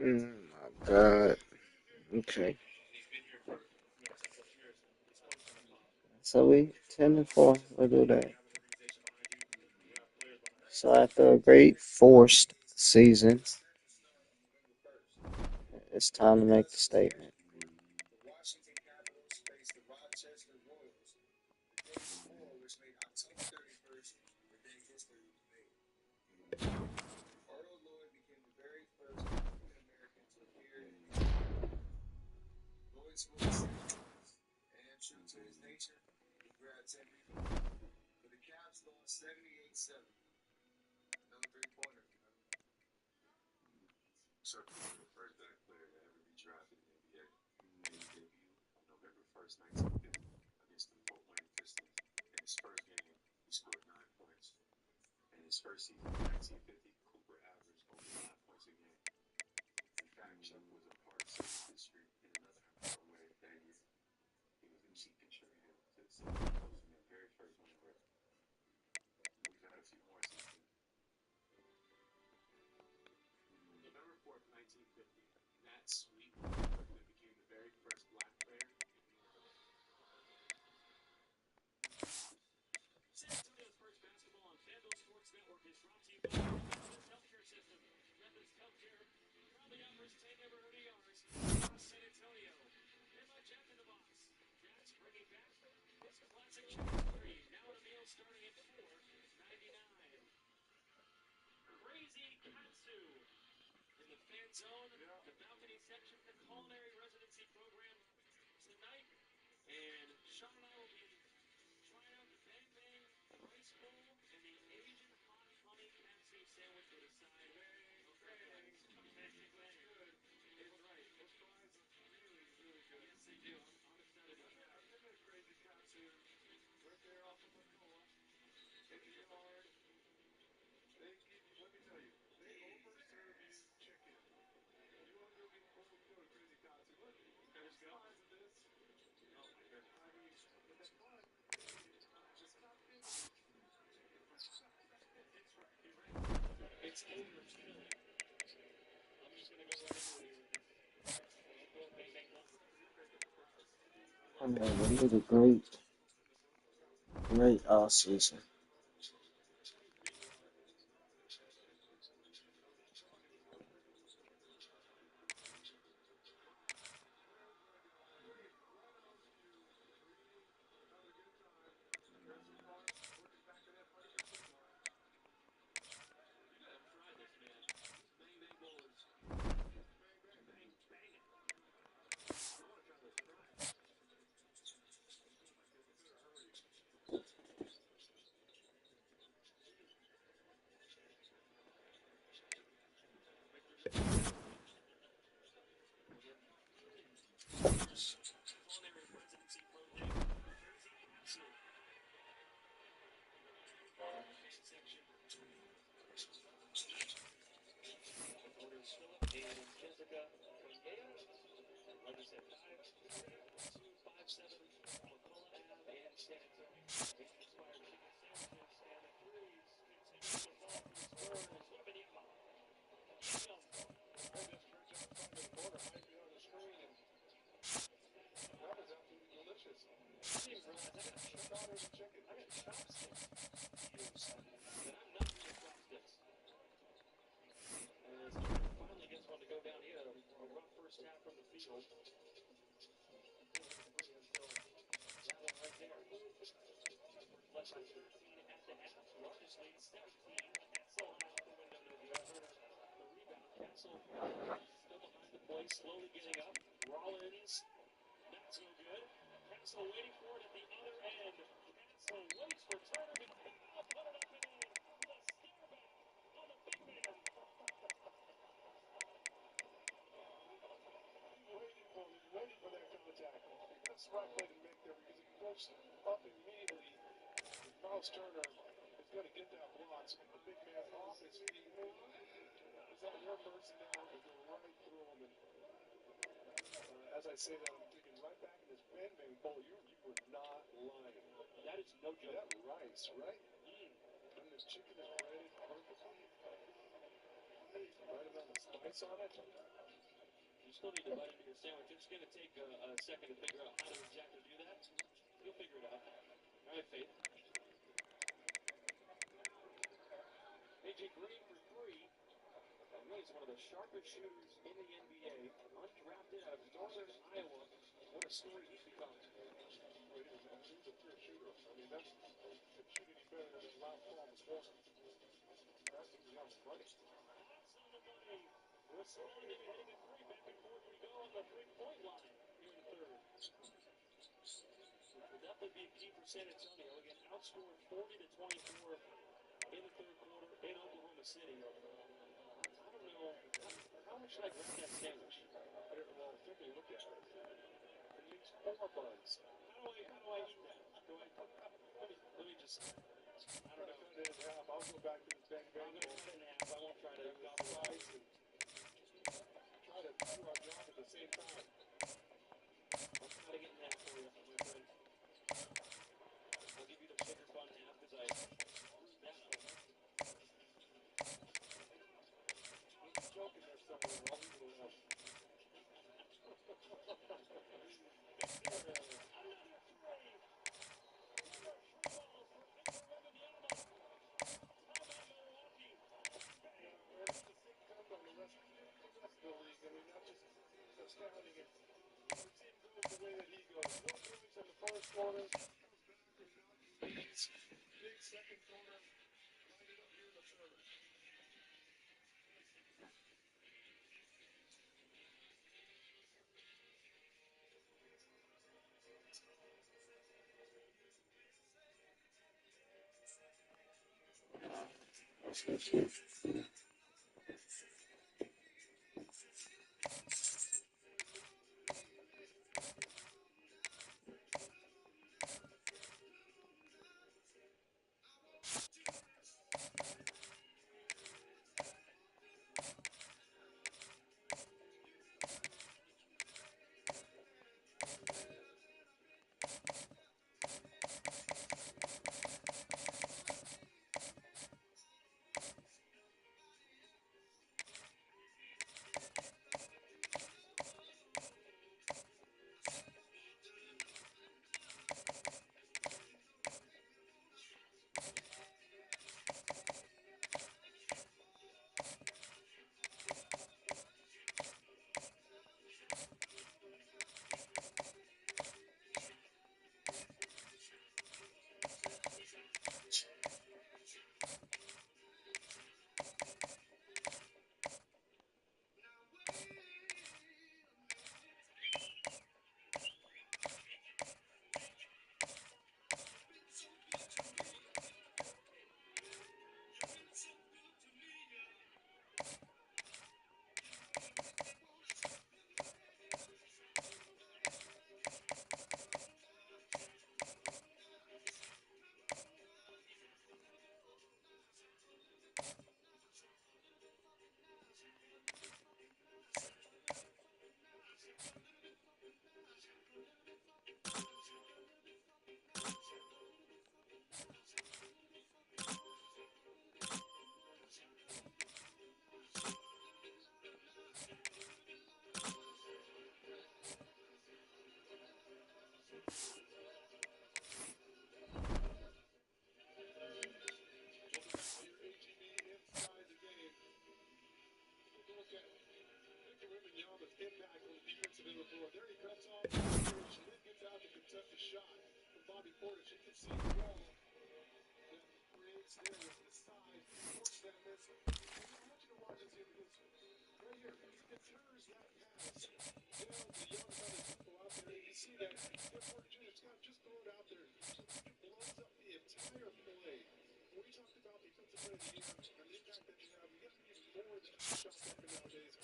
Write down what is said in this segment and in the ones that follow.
My God. Okay. So we 10-4. We'll do that. So after a great forced season, it's time to make the statement. I mean, it was a great season. post up immediately. Miles Turner is going to get that block. So the big man off his feet. Is that your mercy now? To go right through him. And as I say that, I'm thinking right back in his bang bang bowl. You were not lying. That is no joke. That rice, right? And the chicken is breaded perfectly. Right around the spice on it. You still need to bite into your sandwich. It's going to take a second to figure out how to exactly do that. You'll figure it out. All right, Faith. AJ Green for three. Really is one of the sharpest shooters in the NBA. Undrafted out of northern Iowa. What a story he's become. Well, he's a pure shooter. I mean, that's couldn't shoot any better than his last ball this morning. Practically on the money. That's on the money. Whistle, and they'll be hitting a three. Back and forth we go on the three-point line here in the third. Which will definitely be a key for San Antonio. Again, outscored 40-24 in the third quarter in Oklahoma City. I don't know. How much should I grab that sandwich? Well, take a look at it. It needs 4 buns. How do I eat that? Let me just, I don't know. Cut it in half. I'll go back to the bang bang. I'm going to cut it in half. I won't try to gobble it up. Try to do our job at the same time. I'll try to get in half for you, my friend. I'll give you the sugar bun half because I screwed that one. He's joking there somewhere. I'll leave it alone. Astounding it. The team goes the way that he goes. No points in the first quarter. Big second quarter. Light it up here in the third. There he cuts off. She then gets out to contest the shot from Bobby Portis. You can see the wall that creates there with the side. Force that miss. I want you to watch this here because right here, he deters that pass. Down to young other people out there. You see that. Portis Jr. just throw it out there. It blows up the entire play. We talked about defensive play of the year and the impact that you have. You got to be more than just a shot maker nowadays.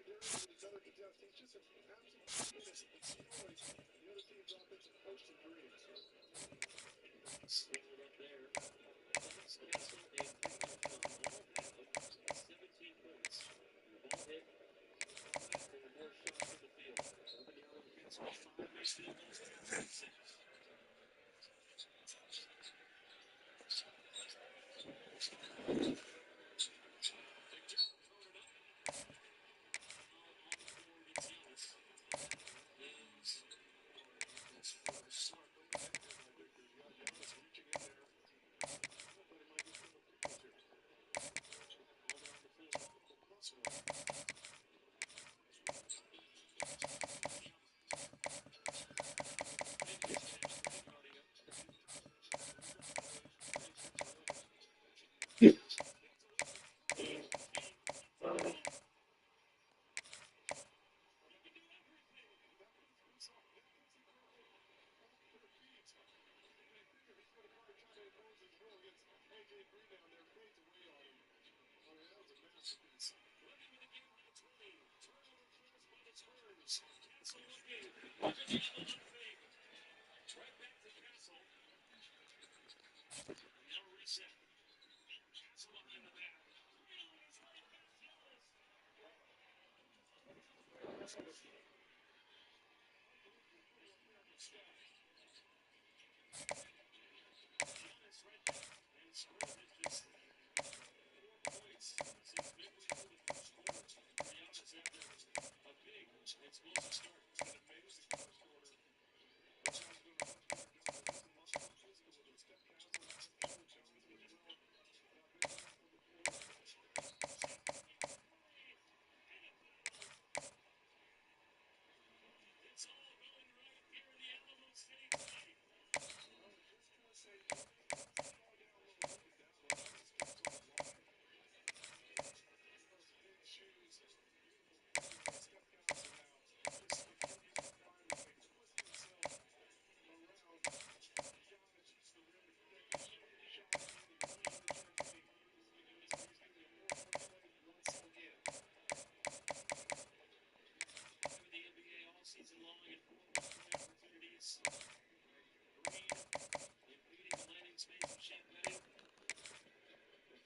There is with his other contestants. Just an absolute menace. It destroys the other team's offensive post and dream. squared up there. Thomas, Castle, and Green all had 17 points. The ball hit, there were more shots in the field. Abadiano hits 5 missed field goals, Castle 6.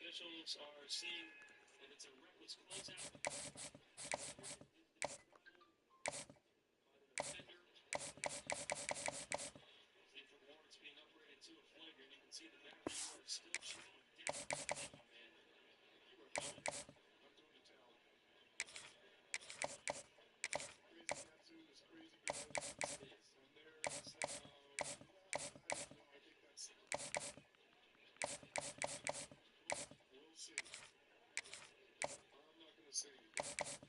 Officials are seeing that it's a reckless closeout. Defender. Different warrants being upgraded to a flagrant. You can see the back are still chowing down. Oh, man. You are going. I'm going to town. Crazy tattoos, crazy girls. It is. And there's, I don't know, I think that's, we'll see. I'm not going to say anything.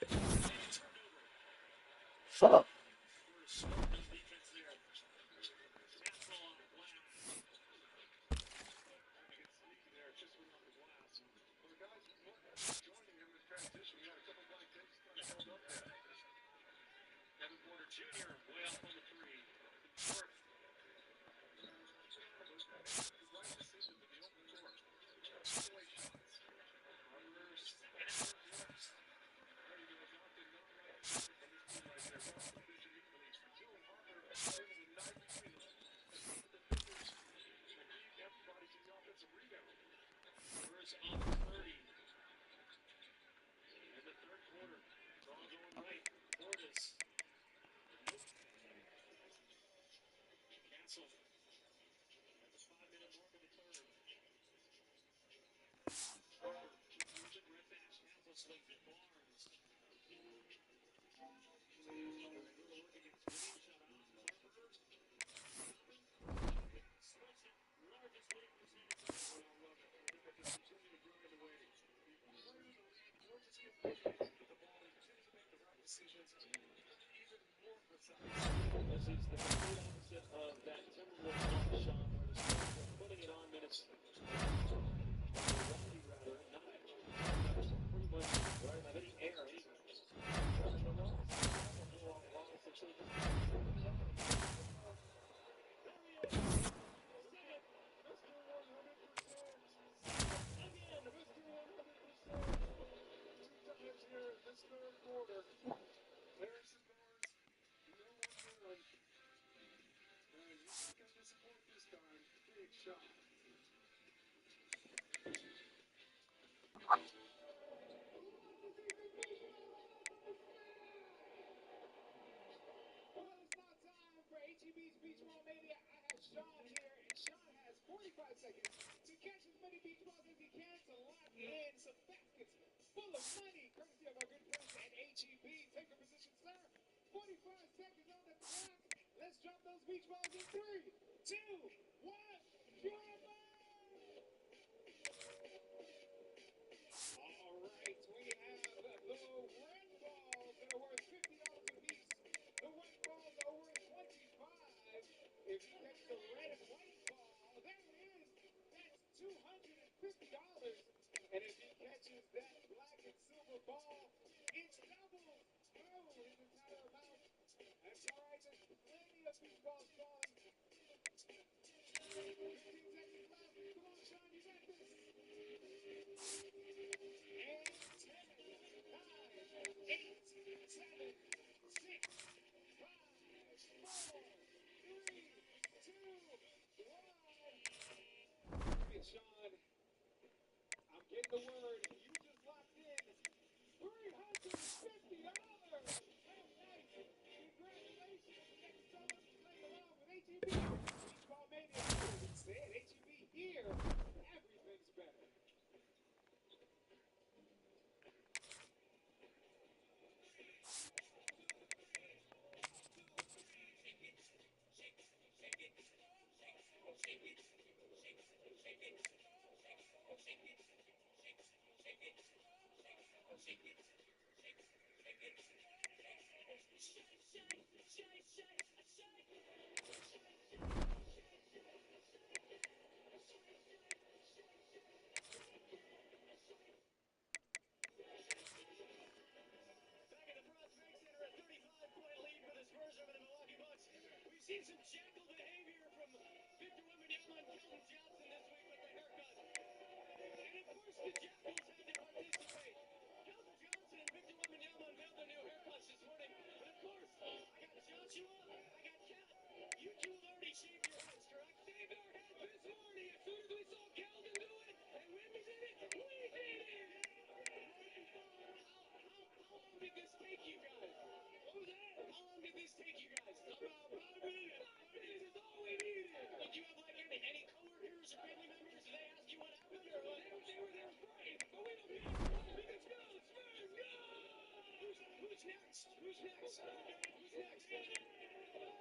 And a turnover. Fuck. Spurs his defense there. Tassel on the glass. You can see there, just went off the glass. Well, the guys joining him in transition, he had a couple blank takes, kind of held up there. Evan Porter Jr. way off on the three. North. The right decision in the open court. Breakaway shots. Carter, second effort works. There you go, Jonathan. Not like the effort from his team right there. Cross provision equally. Two, Harper able to nicely escape the defenders and lead everybody to the offensive rebound. Spurs up 30. In the third quarter. It's all going right. Portis. Cancel. At the 5-minute mark of the third. Harper keeps moving. Red Bash. Cancel swings it. Barnes. They go to work against Green. Shut off. Harper. Stopping. Splits it. Largest winning percentage of the I love it. I think I just continue to grind away. The player in the league more just conditioned with the ball. He continues to make the right decisions. Even more precise. This is the complete opposite of that Timberwolves loss, Sean, where the Spurs were putting it on minutes. Milwaukee, rather, not pretty much right on the air. This third quarter, Harrison Barnes, no one. And he's not going to disappoint this time. Big shot. Well, it's now time for HEB's Beach Ball Mania. I have Sean here, and Sean has 45 seconds to catch as many beach balls as he can to lock in some baskets full of money, courtesy of our good friends at HEB. Take your position, sir. 45 seconds on the clock. Let's drop those beach balls in 3, 2, 1. Drop them! All right, we have the red balls that are worth $50 apiece. The white balls are worth $25. If you catch the red and white ball, there it is. That's $250. And if he catches that black and silver ball, it's double. Oh, his entire amount. That's all right. There's plenty of beach balls falling. 15 seconds left. Come on, Sean, you got this. And 10, 9, 8, 7, 6, 5, 4, 3, 2, 1. Hey, Sean, I'm getting the word. You just locked in $350. How nice. Congratulations. Next up, let's play along with HEB. Beach Ball Mania. We said HEB here. Everything's better. Back at the Prospect Center, a 35-point lead for the Spurs over the Milwaukee Bucks. We've seen some jackal behavior from Victor Wembanyama and Keldon Johnson this week with the haircut. And of course, the Jackals had to participate. Keldon Johnson and Victor Wembanyama unveiled their new haircuts this morning. And of course, I got Joshua, I got Kat. You two have already shaved your heads, correct? Shaved our heads this morning as soon as we saw Keldon do it. And Wemby did it. We did it. How long did this take you guys? What was that? How long did this take you guys? About 5 minutes. 5 minutes is all we needed. Did you have like any coworkers or family members? Did they ask you what happened or what? They were praying, but we don't care. Because go, Spurs, go! Who's next? Who's next? Who's next?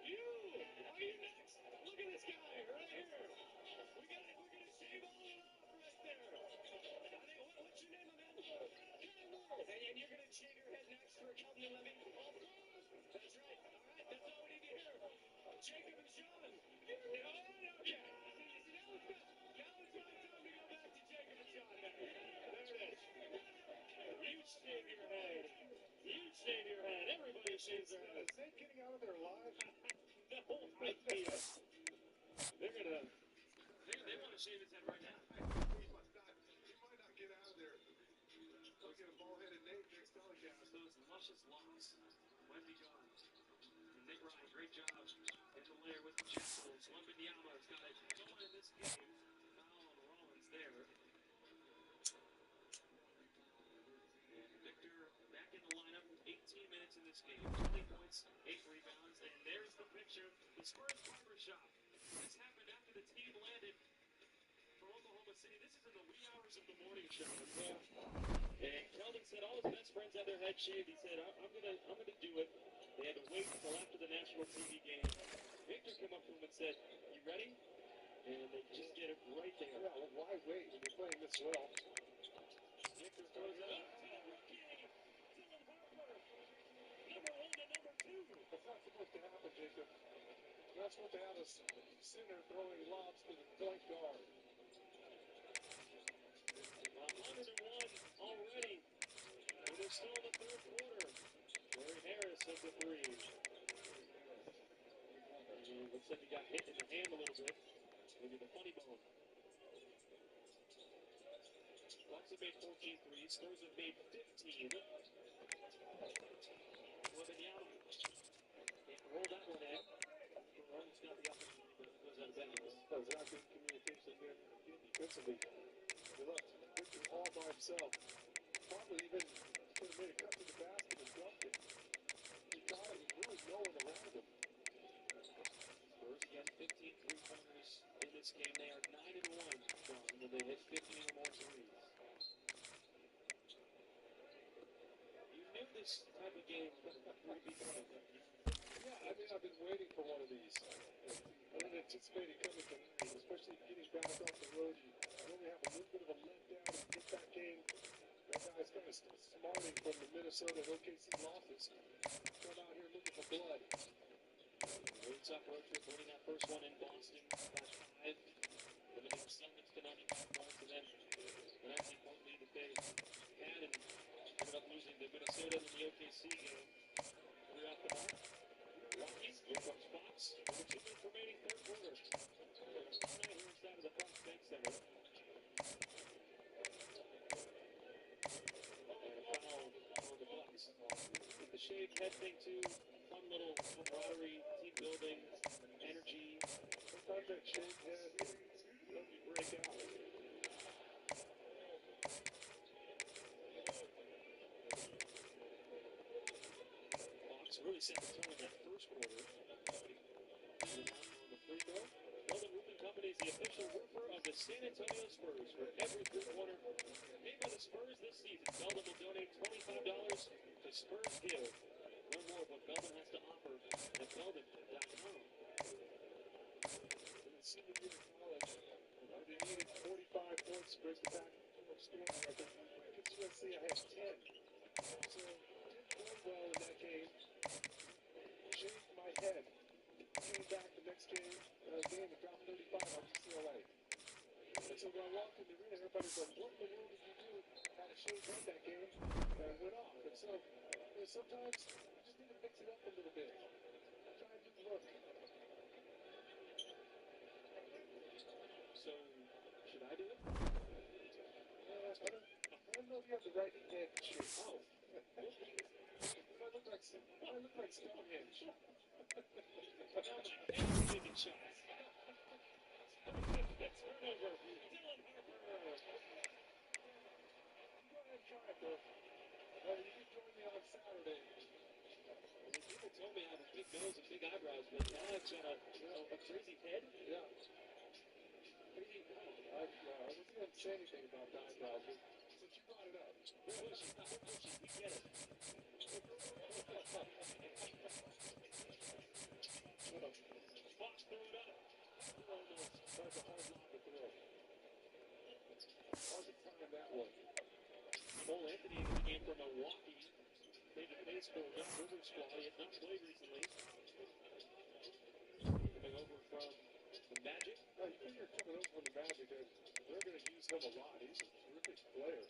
You! Are you next? Look at this guy right here. We're gonna shave all it off right there. What's your name, my man? Cameron. And you're gonna shave your head next. shaves Is their head. Zay getting out of there alive? No idea. They're gonna. They want to shave his head right now. He might not get out of there. Probably get a ball-headed Nate next telecast. Those luscious locks might be gone. And Nick Ryan, great job in the layer with the Jackals. Wembanyama's got it going in this game. Foul on Rollins there. Victor back in the lineup, 18 minutes in this game, 20 points, 8 rebounds, and there's the picture. The Spurs barbershop. This happened after the team landed from Oklahoma City. This is in the wee hours of the morning show. And Keldon said all his best friends had their head shaved. He said, I'm gonna do it. They had to wait until after the national TV game. Victor came up to him and said, "You ready?" And they just did it right there. Yeah, well, why wait when you're playing this well? Victor throws it up to the rookie, Dylan Harper. Number 1 to number 2. That's not supposed to happen, Jacob. You're not supposed to have a center throwing lobs to the point guard. 101 already. And they're still in the third quarter. Gary Harris hit the 3. And looks like he got hit in the hand a little bit. Maybe the funny bone. Bucks have made 14 threes. Spurs have made 15. Wembanyama can't roll that one in. Rollins got the opportunity, but it goes out of bounds. That was not good communication there defensively. He left Victor all by himself. Probably even could have made a cut to the basket and dunked it. He got it with really no one around him. Spurs again, 15 three-pointers in this game. They are 9-1, John, when they hit 15 or more threes. You knew this type of game would be coming. Yeah, I mean, I've been waiting for one of these. I didn't anticipate it coming tonight, especially getting back off the road. You only have a little bit of a letdown and get that game. That guy's kind of still smarting from the Minnesota and OKC losses. Come out here looking for blood. Really tough road trip, winning that first one in Boston by 5. Limiting the Celtics to 95 points, and then the 19-point lead that they had, and ended up losing to Minnesota in the OKC game. 3 off the mark. Rockies, here comes Fox. With 2 minutes remaining, third quarter. Tonight here inside of the Fox Bank Center. And a foul on the Bucks. The shaved head thing too. Fun little camaraderie, team building, energy. Sometimes that shaved head helps you break out. Fox really set the tone in that first quarter. On the free throw. Weldon Roofing Company is the official roofer of the San Antonio Spurs. For every three-pointer made by the Spurs this season, Weldon will donate $25 to Spurs Give. Learn more of what Weldon has to offer at weldon.com. In his senior year in college, he needed 45 points to break the back scoring record. Against USC, I had 10. So, didn't play well in that game. Shaved my head. Came back the next game and dropped 35 on UCLA. And so when I walked in the arena, everybody's like, what in the world did you do? Had a shaved head that game, and I went off. And so, sometimes you just need to mix it up a little bit. Try a new look. So, should I do it? I don't know if you have the right head shape. Oh. I look like Stonehenge. Now my head's taking shots. Turnover. Dylan Harper. Go ahead and try it, though. You can join me on Saturday. I mean, people told me I have a big nose and big eyebrows, but now I've got a crazy head. Yeah. I wasn't going to say anything about the eyebrows, but since you brought it up. We're pushing. We get it. Fox threw it up. Almost. That's a hard line to throw. Hard to time that one. Cole Anthony in the game from Milwaukee. Made the base for Doug Rivers' squad. He had not played recently. Coming over from the Magic. Now, you figure coming over from the Magic, they're going to use him a lot. He's a terrific player.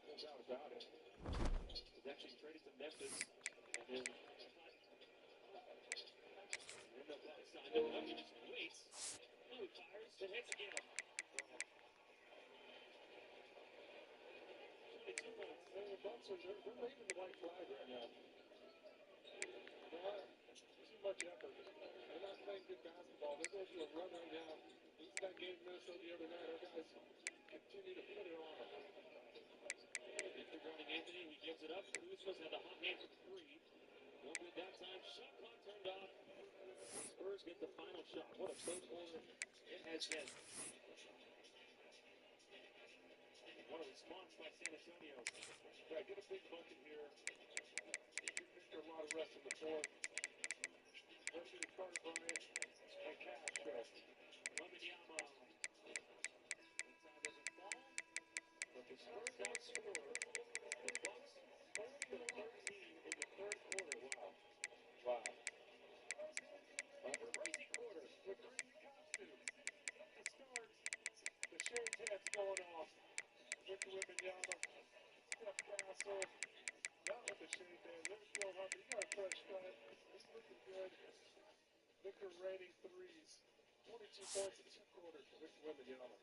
No doubt about it. Was actually traded to Memphis and then No, he just waits. Now he fires. It hits again. 22 points. The Bucks are they're leaving the white flag right now. Too much effort. They're not playing good basketball. They're going through a run right now. Losing that game in Minnesota the other night. Our guys continue to put it on them. Victor guarding Anthony. He gives it up. Kuzma's had the hot hand from three. No good that time. Shot clock turned off. Spurs get the final shot. What a third quarter it has been. What a response by San Antonio. Yeah, get a big bucket here. Give Victor a lot of rest in the fourth. Let him get Carter Bryant and Cash show. Wembanyama. Inside doesn't fall. But the Spurs outscore the Bucks 40-13 in the third quarter. Wow. Wow. A crazy quarter. With crazy costumes. To start, the shade head's going off. Victor Wembanyama, Steph Castle, not with the shade head. There's Bill Humphrey. You got a fresh cut. He's looking good. Victor raining threes. 22 points in 2 quarters for Victor Wembanyama.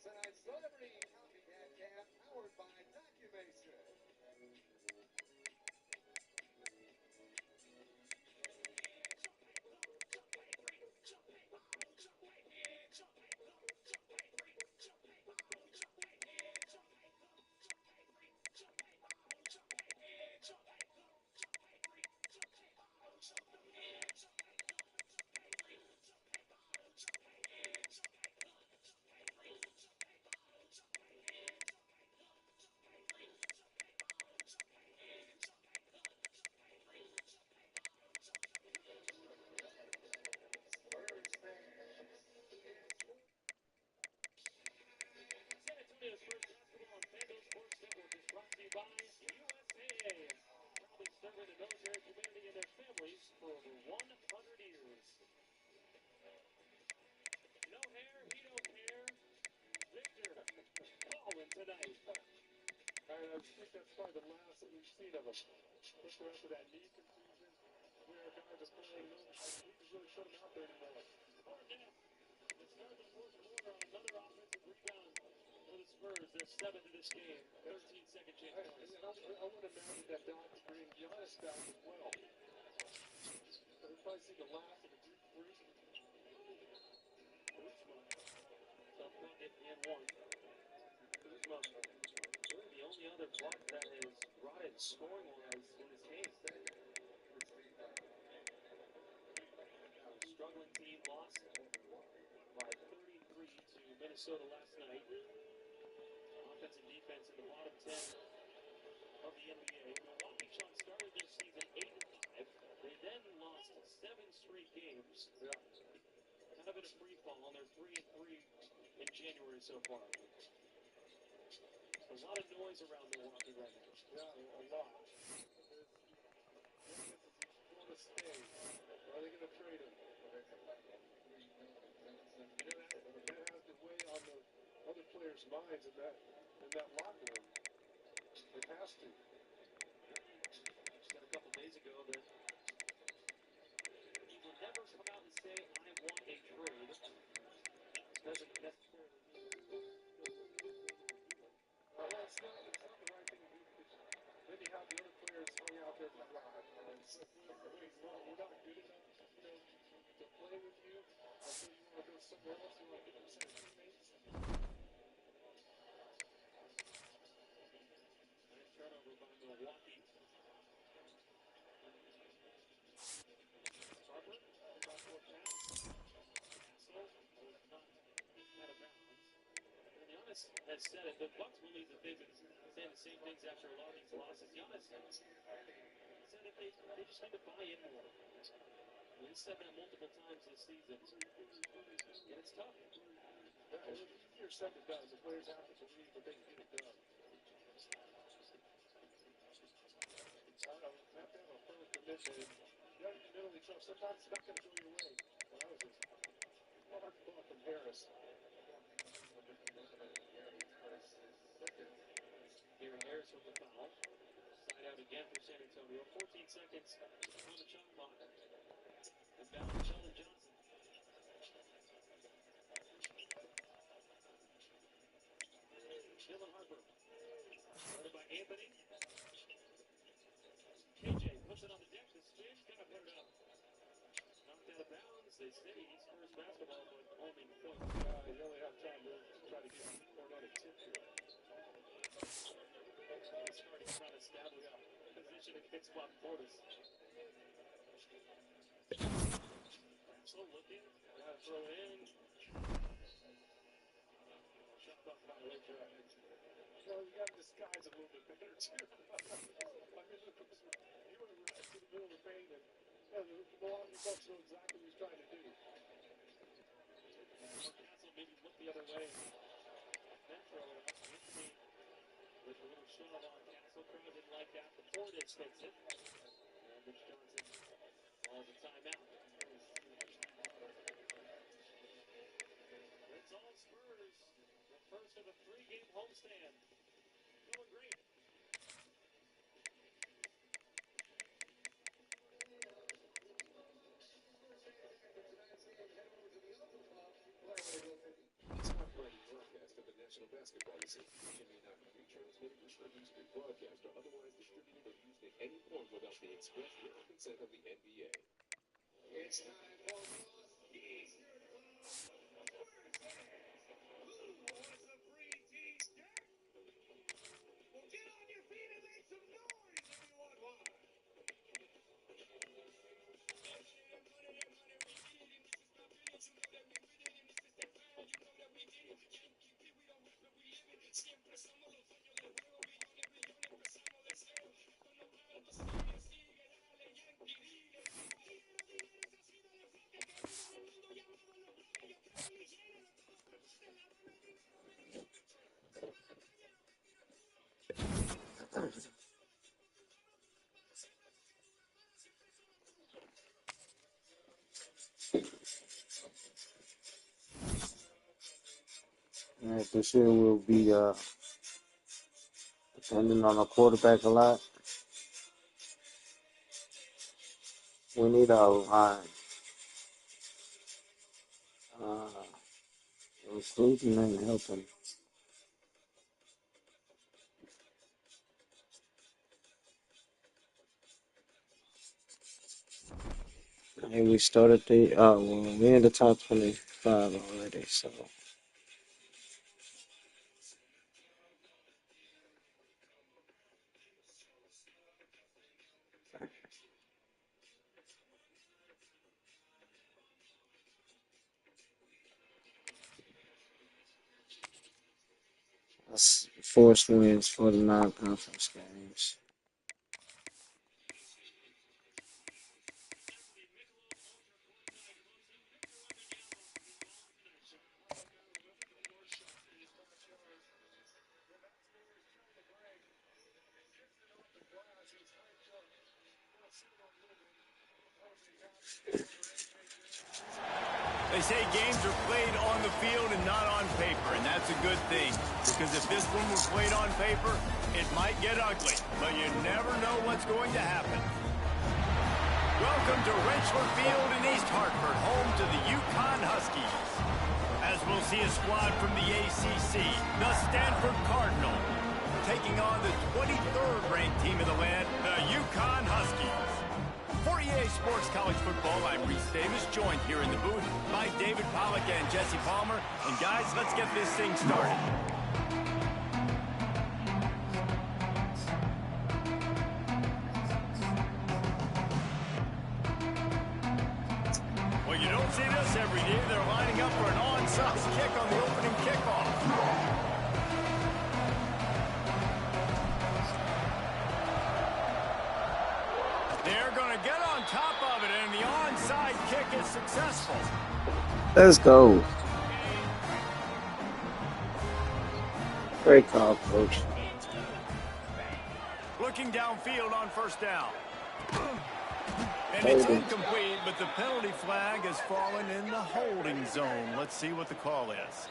Tonight's celebrity copycat band is powered by Activation. Tonight's celebrity copycat cam powered by Documation. San Antonio Spurs basketball on FanDuel Sports Network is brought to you by USAA. Proudly serving the military community and their families for over 100 years. No hair, he don't care. Victor, balling tonight. I think that's probably the last that we've seen of him. Victor after that knee contusion, where our guys are playing, he just really put him out there anymore. Barnett to start the fourth quarter on another offensive rebound for the Spurs. Their 7th of this game. 13 second chance points. I would imagine that Doc's bringing Giannis back as well. We'll probably see the last of the Greek freak. Kuzma, tough bucket and one. Kuzma, really the only other block that has brought it scoring-wise in this game. Struggling team lost by 33 to Minnesota last night. Offense and defense in the bottom 10 of the NBA. Milwaukee Bucks started their season 8-5. They then lost 7 straight games. Yeah. Kind of in a free fall, and they're 3-3 in January so far. A lot of noise around Milwaukee right now. Yeah, a lot. Is he going to stay? Or are they going to trade him? That has to weigh on the other players' minds in that locker room. It has to. Just got a couple days ago that somewhere else you want to 50% of teammates. Nice turnover by Milwaukee. Harper, about 4 pounds. Castle was not out of bounds. And Giannis has said it. The Bucks believe that they've been saying the same things after a lot of these losses. Giannis said that they just need to buy in more. He's said that multiple times this season. And it's tough. Yeah, it's easier said than done. The players have to believe that they can get it done. I don't know. You have to have a firm commitment. You got to be mentally tough. Sometimes it's not going to go your way. Well, that was a hard ball from Harris. Gary Harris with the foul. Side out again for San Antonio. 14 seconds on the shot clock. Inbound Sheldon Johnson. Dylan Harper. Started by Anthony. KJ puts it on the deck. The spin's got to put it up. Knocked out of bounds. They say he's first basketball, but only point. You only have time to try to get Cornette a tip here. He's starting to try to establish a position against Bob Portis. So looking, got to throw it in. Shot clock violation. Well, you got to disguise a little bit better, too. I mean, he went right to the middle of the paint, and the Milwaukee Bucks know exactly what he's trying to do. Castle maybe look the other way. Then throw it up. Anthony with a little shove on Castle. Crowd didn't like that. The Portis takes it. And Mitch Johnson calls a timeout. It's all Spurs. The first of a 3-game homestand. Going great. It's not ready broadcast of the National Basketball Association may not be transmitted, distributed, broadcast, or otherwise distributed or used in any form without the express written consent of the NBA. It's time for Northeast Spurs fans. Who wants a free t-shirt? Well, get on your feet and make some noise if you want one. Siempre somos los dueños del juego, billones, billones, empezamos de cero. Esto no para, tú sigue, dale, Yankee, dile. Dinero, ese ha sido el enfoque que vive en el mundo llamado los bloques. Yo creo en mi género, todo por parte de la dama, el dinero, baby, no me espero. Se va a la calle, lo que tira puro. Alright, this year will be depending on the quarterback a lot. We need a line. Recruiting and helping. And we started we're in the top 25 already, so. That's forced wins for the non-conference games. They say games are played on the field and not on paper, and that's a good thing. Because if this one were played on paper, it might get ugly, but you never know what's going to happen. Welcome to Rentschler Field in East Hartford, home to the UConn Huskies. As we'll see a squad from the ACC, the Stanford Cardinal, taking on the 23rd ranked team in the land, the UConn Huskies. 48 EA Sports College Football. I'm Reese Davis, joined here in the booth by David Pollack and Jesse Palmer. And guys, let's get this thing started. Well, you don't see this every day. They're lining up for an onside kick on the opening kickoff. They're going to get on top of it, and the onside kick is successful. Let's go. Great call, coach. Looking downfield on first down. And it's incomplete, but the penalty flag has fallen in the holding zone. Let's see what the call is.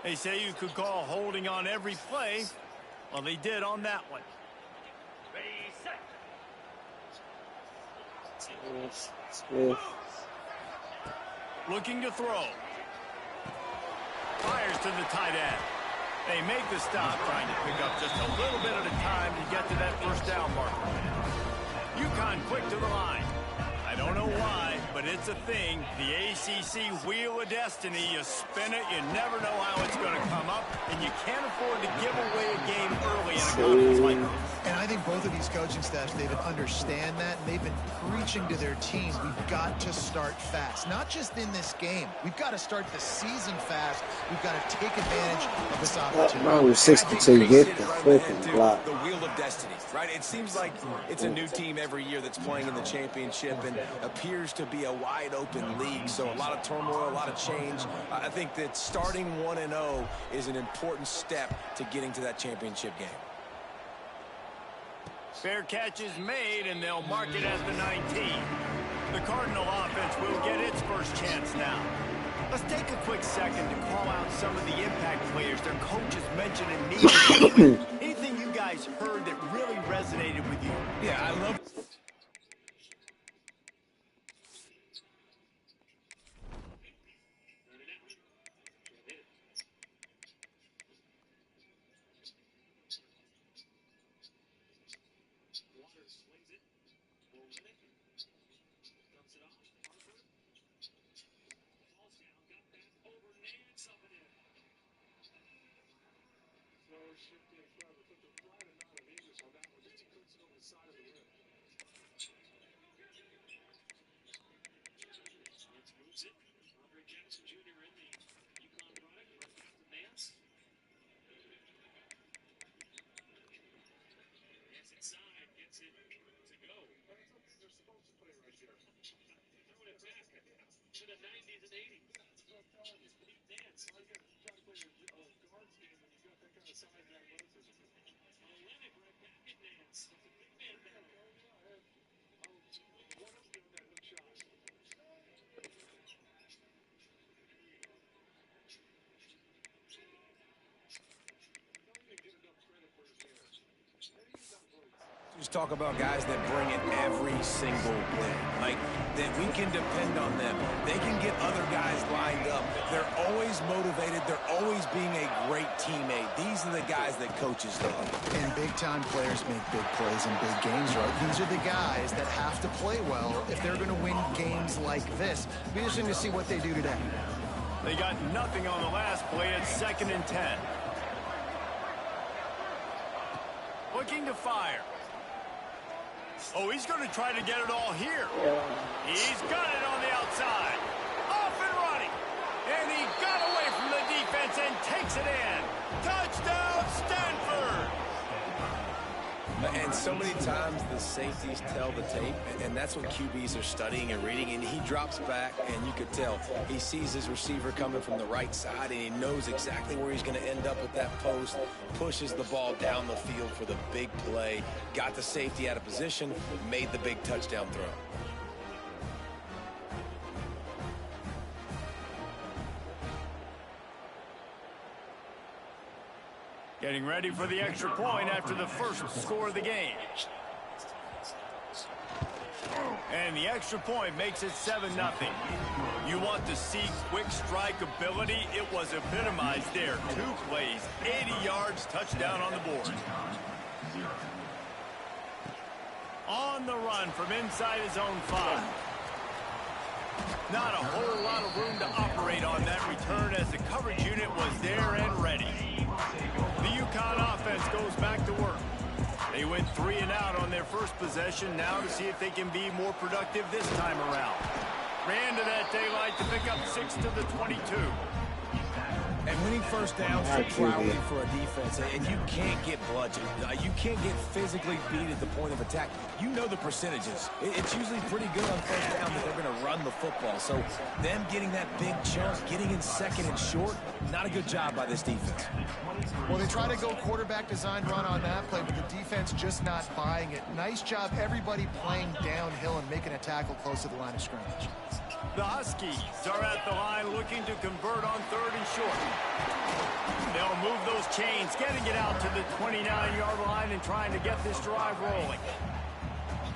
They say you could call holding on every play. Well, they did on that one. Smith. Looking to throw. Fires to the tight end. They make the stop, trying to pick up just a little bit at a time to get to that first down marker. UConn quick to the line. I don't know why, but it's a thing. The ACC Wheel of Destiny. You spin it, you never know how it's going to come up, and you can't afford to give away a game early in a conference like this. And I think both of these coaching staffs, David, understand that. And they've been preaching to their teams, we've got to start fast. Not just in this game. We've got to start the season fast. We've got to take advantage of this opportunity. Wrong with 62, get the freaking block. The Wheel of Destiny, right? It seems like it's a new team every year that's playing in the championship and appears to be a wide open league. So a lot of turmoil, a lot of change. I think that starting 1-0 is an important step to getting to that championship game. Fair catch is made, and they'll mark it as the 19. The Cardinal offense will get its first chance now. Let's take a quick second to call out some of the impact players their coaches mentioned in meetings. Anything you guys heard that really resonated with you? Yeah, I love... Just talk about guys that bring it every single day. Like, that we can depend on them. They can get other guys lined up. They're always motivated. They're always being a great teammate. These are the guys that coaches love. And big-time players make big plays in big games, right? These are the guys that have to play well if they're going to win games like this. It'll be interesting to see what they do today. They got nothing on the last play. It's 2nd and 10. Looking to fire. Oh, he's going to try to get it all here. He's got it on the outside. Off and running. And he got away from the defense and takes it in. Touchdown, Stanford. And so many times the safeties tell the tape, and that's what QBs are studying and reading, and he drops back, and you could tell he sees his receiver coming from the right side, and he knows exactly where he's going to end up with that post, pushes the ball down the field for the big play, got the safety out of position, made the big touchdown throw. Getting ready for the extra point after the first score of the game. And the extra point makes it 7-0. You want to see quick strike ability? It was epitomized there. 2 plays, 80 yards, touchdown on the board. On the run from inside his own 5. Not a whole lot of room to operate on that return as the coverage unit was there and ready. The UConn offense goes back to work. They went 3 and out on their first possession. Now to see if they can be more productive this time around. Ran to that daylight to pick up 6 to the 22. And winning first downs is a priority for a defense, and you can't get bludgeoned. You can't get physically beat at the point of attack. You know the percentages. It's usually pretty good on first down that they're going to run the football. So them getting that big chunk, getting in second and short, not a good job by this defense. Well, they try to go quarterback designed run on that play, but the defense just not buying it. Nice job, everybody playing downhill and making a tackle close to the line of scrimmage. The Huskies are at the line looking to convert on 3rd and short. They'll move those chains, getting it out to the 29-yard line and trying to get this drive rolling.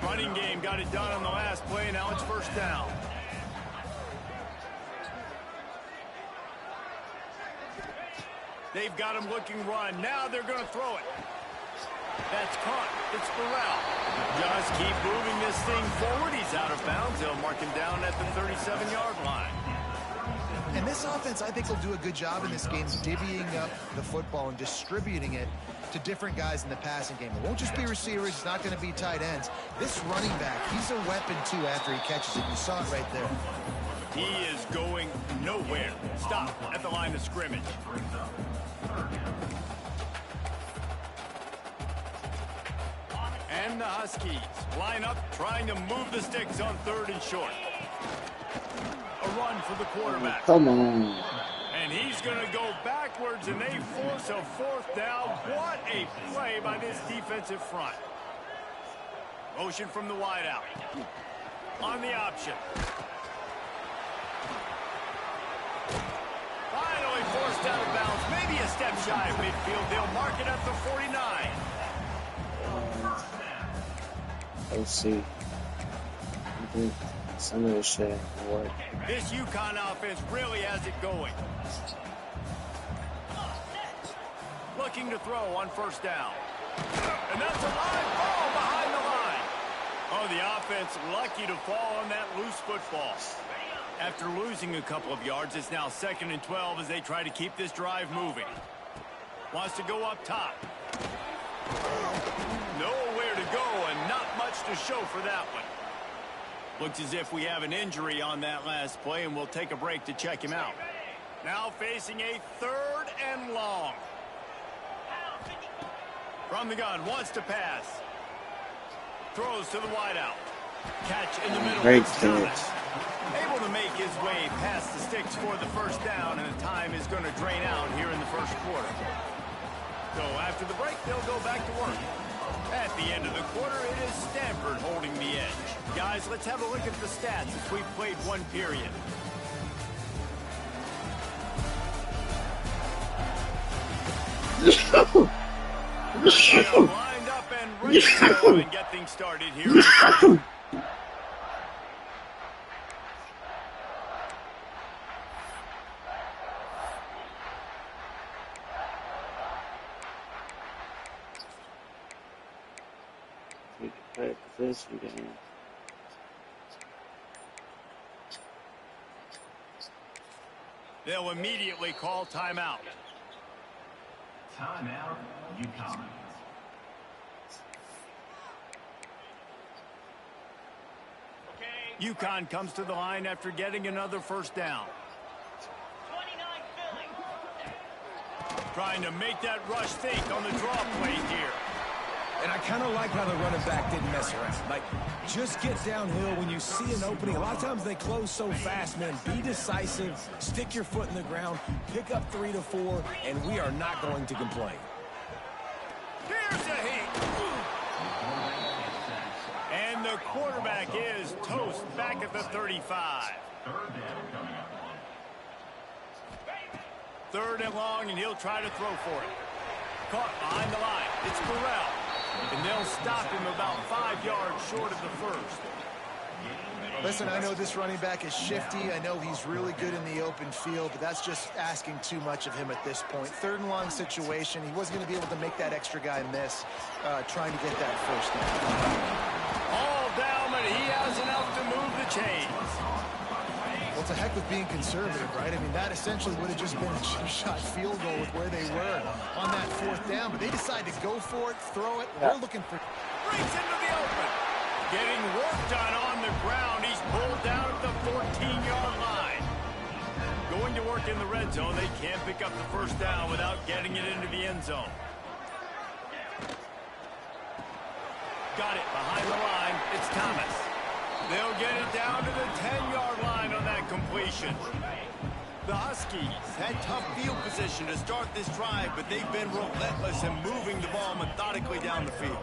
Running game got it done on the last play, now it's first down. They've got him looking run. Now they're going to throw it. That's caught. It's Burrell. Just keep moving this thing forward. He's out of bounds. They'll mark him down at the 37-yard line. And this offense, I think, will do a good job in this game divvying up the football and distributing it to different guys in the passing game. It won't just be receivers. It's not going to be tight ends. This running back, he's a weapon, too, after he catches it. You saw it right there. He is going nowhere. Stop at the line of scrimmage. And the Huskies line up, trying to move the sticks on 3rd and short. A run for the quarterback. Come on. And he's going to go backwards, and they force a 4th down. What a play by this defensive front. Motion from the wideout. On the option. Finally forced out of bounds. Maybe a step shy of midfield. They'll mark it at the 49. Let's see. I think some of this shit will work. This UConn offense really has it going. Looking to throw on 1st down. And that's a live ball behind the line. Oh, the offense lucky to fall on that loose football. After losing a couple of yards, it's now 2nd and 12 as they try to keep this drive moving. Wants to go up top. Nowhere to go and not much to show for that one. Looks as if we have an injury on that last play, and we'll take a break to check him out. Now facing a 3rd and long. From the gun, wants to pass. Throws to the wideout. Catch in the middle. Great Thomas. Able to make his way past the sticks for the 1st down, and the time is going to drain out here in the 1st quarter. So after the break, they'll go back to work. At the end of the quarter, it is Stanford holding the edge. Guys, let's have a look at the stats as we've played 1 period. They are lined up and ready to go and get things started here. Position game. They'll immediately call timeout. Timeout, UConn. UConn comes to the line after getting another 1st down. 29 Philly. Trying to make that rush think on the draw play here. And I kind of like how the running back didn't mess around. Like, just get downhill when you see an opening. A lot of times they close so fast, man. Be decisive, stick your foot in the ground, pick up 3 to 4, and we are not going to complain. Here's a hit. And the quarterback is toast back at the 35. 3rd and long, and he'll try to throw for it. Caught behind the line. It's Burrell. And they'll stop him about 5 yards short of the 1st. Listen, I know this running back is shifty. I know he's really good in the open field, but that's just asking too much of him at this point. 3rd and long situation. He wasn't going to be able to make that extra guy miss trying to get that first down. All down, but he has enough to move the chains. Well, it's a heck of being conservative, right? I mean, that essentially would have just been a chip-shot field goal with where they were on that 4th down, but they decided to go for it, throw it. We're looking for... Breaks into the open. Getting work done on the ground. He's pulled down at the 14-yard line. Going to work in the red zone. They can't pick up the first down without getting it into the end zone. Got it behind the line. It's Thomas. They'll get it down to the 10-yard line on that completion. The Huskies had tough field position to start this drive, but they've been relentless in moving the ball methodically down the field.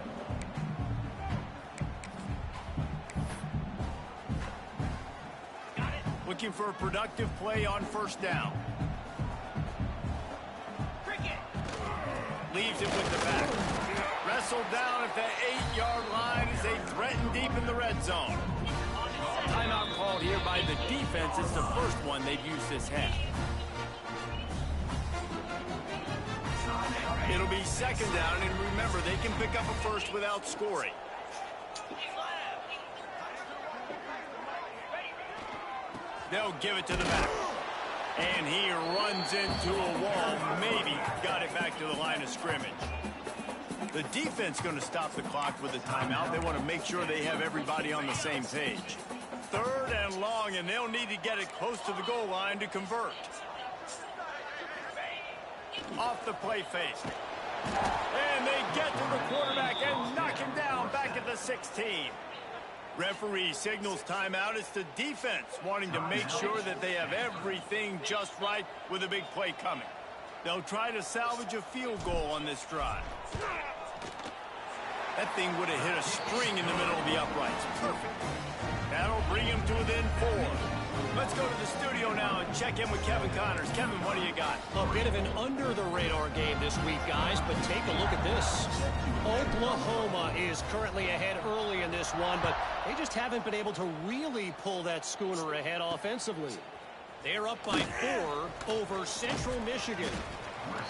Looking for a productive play on first down. Leaves it with the back. Wrestled down at the 8-yard line as they threaten deep in the red zone. Timeout called here by the defense. It's the first one they've used this half. It'll be 2nd down, and remember, they can pick up a first without scoring. They'll give it to the back. And he runs into a wall. Maybe got it back to the line of scrimmage. The defense going to stop the clock with a timeout. They want to make sure they have everybody on the same page. 3rd and long, and they'll need to get it close to the goal line to convert. Off the play fake. And they get to the quarterback and knock him down back at the 16. Referee signals timeout. It's the defense wanting to make sure that they have everything just right with a big play coming. They'll try to salvage a field goal on this drive. That thing would have hit a string in the middle of the uprights. Perfect. That'll bring him to within 4. Let's go to the studio now and check in with Kevin Connors. Kevin, what do you got? A bit of an under-the-radar game this week, guys, but take a look at this. Oklahoma is currently ahead early in this one, but they just haven't been able to really pull that schooner ahead offensively. They're up by 4 over Central Michigan.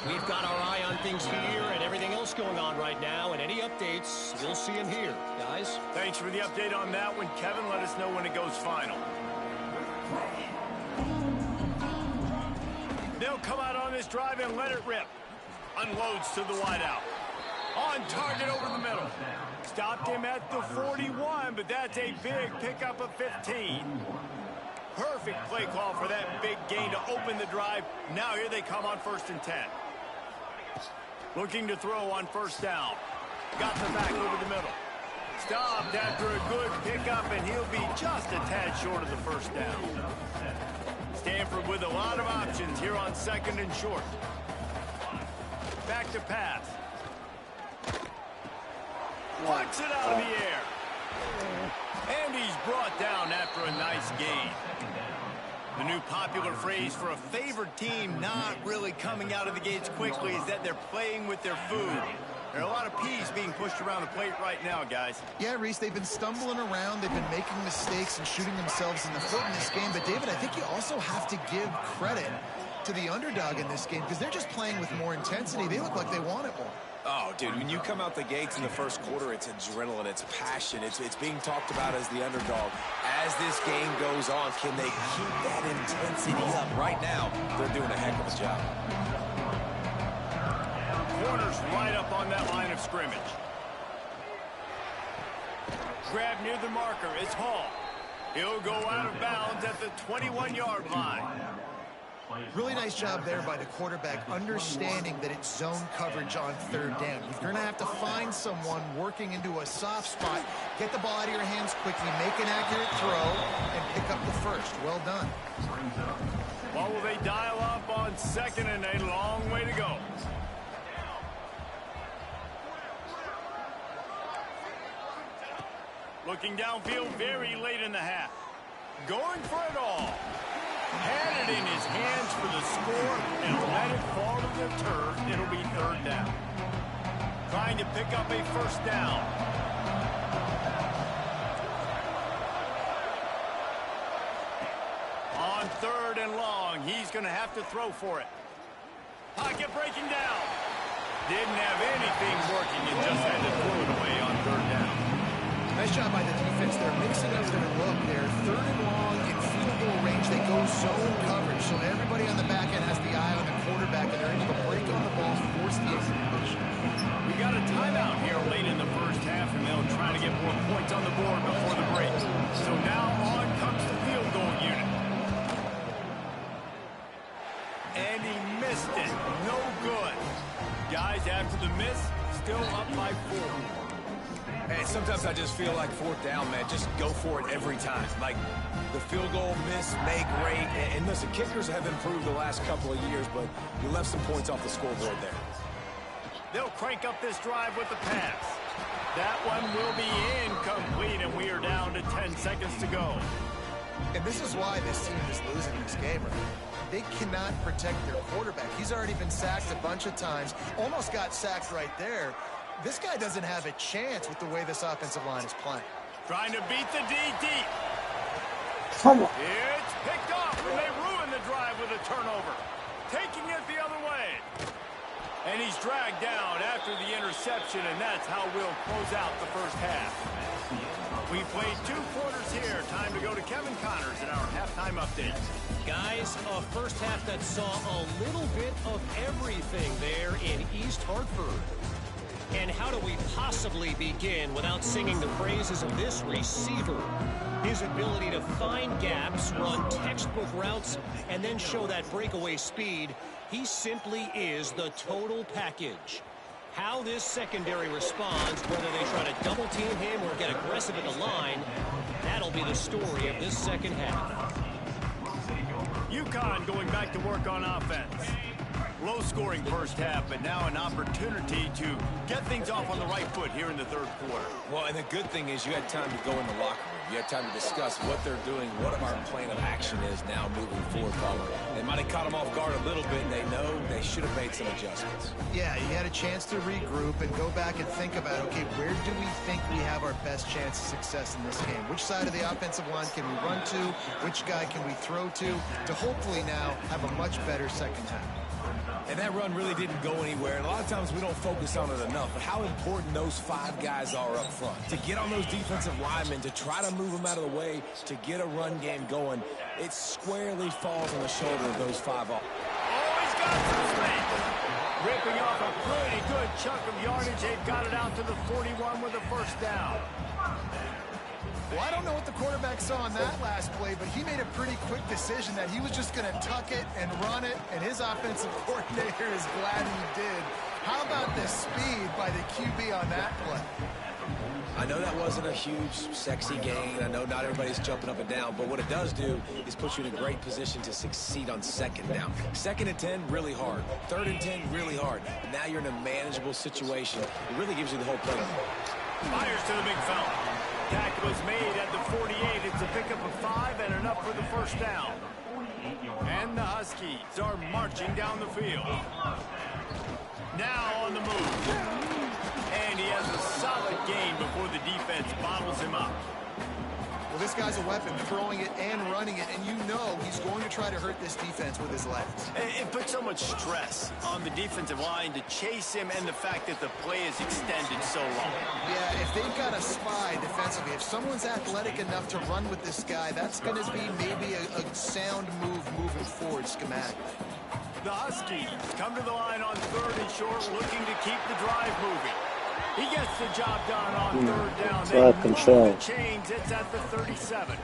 We've got our eye on things here and everything else going on right now, and any updates, you'll see them here, guys. Thanks for the update on that one, Kevin. Let us know when it goes final. They'll come out on this drive and let it rip. Unloads to the wideout. On target over the middle. Stopped him at the 41, but that's a big pickup of 15. Perfect play call for that big gain to open the drive. Now here they come on 1st and 10. Looking to throw on first down. Got the back over the middle. Stopped after a good pickup, and he'll be just a tad short of the first down. Stanford with a lot of options here on 2nd and short. Back to pass. Plucks it out of the air. And he's brought down after a nice gain. The new popular phrase for a favored team not really coming out of the gates quickly is that they're playing with their food. There are a lot of peas being pushed around the plate right now, guys. Yeah, Reese, they've been stumbling around. They've been making mistakes and shooting themselves in the foot in this game. But, David, I think you also have to give credit to the underdog in this game because they're just playing with more intensity. They look like they want it more. Oh, dude, when you come out the gates in the first quarter, it's adrenaline, it's passion, it's being talked about as the underdog. As this game goes on, can they keep that intensity up? Right now, they're doing a heck of a job. Corners right up on that line of scrimmage. Grab near the marker. It's Hall. He'll go out of bounds at the 21-yard line. Really nice job there by the quarterback, understanding that it's zone coverage on 3rd down. You're going to have to find someone working into a soft spot, get the ball out of your hands quickly, make an accurate throw, and pick up the first. Well done. What will they dial up on 2nd and a long way to go? Looking downfield very late in the half. Going for it all. Had it in his hands for the score and let it fall to the turf. It'll be 3rd down. Trying to pick up a first down. 3rd and long. He's going to have to throw for it. Pocket breaking down. Didn't have anything working and just had to throw it away on 3rd down. Nice job by the defense there, mixing up their look there. 3rd and long in field goal range. They go zone coverage, so everybody on the back end has the eye on the quarterback, and they're able to break on the ball, force the incompletion. We got a timeout here late in the first half, and they'll try to get more points on the board before the break. So now on comes the field goal unit. And he missed it. No good. Guys, after the miss, still up by 4. Hey, sometimes I just feel like 4th down, man. Just go for it every time. Like the field goal miss, make great. And listen, kickers have improved the last couple of years, but you left some points off the scoreboard there. They'll crank up this drive with the pass. That one will be incomplete, and we are down to 10 seconds to go. And this is why this team is losing this game, right? They cannot protect their quarterback. He's already been sacked a bunch of times. Almost got sacked right there. This guy doesn't have a chance with the way this offensive line is playing. Trying to beat the D deep. Come on. It's picked off, and they ruin the drive with a turnover. Taking it the other way. And he's dragged down after the interception, and that's how we'll close out the first half. We played 2 quarters here. Time to go to Kevin Connors in our halftime update. Guys, a first half that saw a little bit of everything there in East Hartford. And how do we possibly begin without singing the praises of this receiver? His ability to find gaps, run textbook routes, and then show that breakaway speed. He simply is the total package. How this secondary responds, whether they try to double team him or get aggressive at the line, that'll be the story of this second half. UConn going back to work on offense. Low-scoring first half, but now an opportunity to get things off on the right foot here in the 3rd quarter. Well, and the good thing is you had time to go in the locker room. You had time to discuss what they're doing, what our plan of action is now moving forward. They might have caught them off guard a little bit, and they know they should have made some adjustments. Yeah, you had a chance to regroup and go back and think about, okay, where do we think we have our best chance of success in this game? Which side of the offensive line can we run to? Which guy can we throw to hopefully now have a much better second half? And that run really didn't go anywhere. And a lot of times we don't focus on it enough. But how important those 5 guys are up front. To get on those defensive linemen, to try to move them out of the way, to get a run game going, it squarely falls on the shoulder of those 5 off. Oh, he's got some space. Ripping off a pretty good chunk of yardage. They've got it out to the 41 with a first down. Well, I don't know what the quarterback saw on that last play, but he made a pretty quick decision that he was just going to tuck it and run it, and his offensive coordinator is glad he did. How about the speed by the QB on that play? I know that wasn't a huge, sexy gain. I know not everybody's jumping up and down, but what it does do is put you in a great position to succeed on 2nd down. 2nd and 10, really hard. 3rd and 10, really hard. Now you're in a manageable situation. It really gives you the whole play. Fires to the big fella. Tackle is made at the 48. It's a pickup of 5 and enough for the first down. And the Huskies are marching down the field. Now on the move. And he has a solid gain before the defense bottles him up. Well, this guy's a weapon, throwing it and running it, and you know he's going to try to hurt this defense with his legs. It puts so much stress on the defensive line to chase him and the fact that the play is extended so long. Yeah, if they've got a spy defensively, if someone's athletic enough to run with this guy, that's going to be maybe a sound move moving forward schematically. The Huskies come to the line on 3rd and short, looking to keep the drive moving. He gets the job done on 3rd down. They control. The chains. It's at the 37.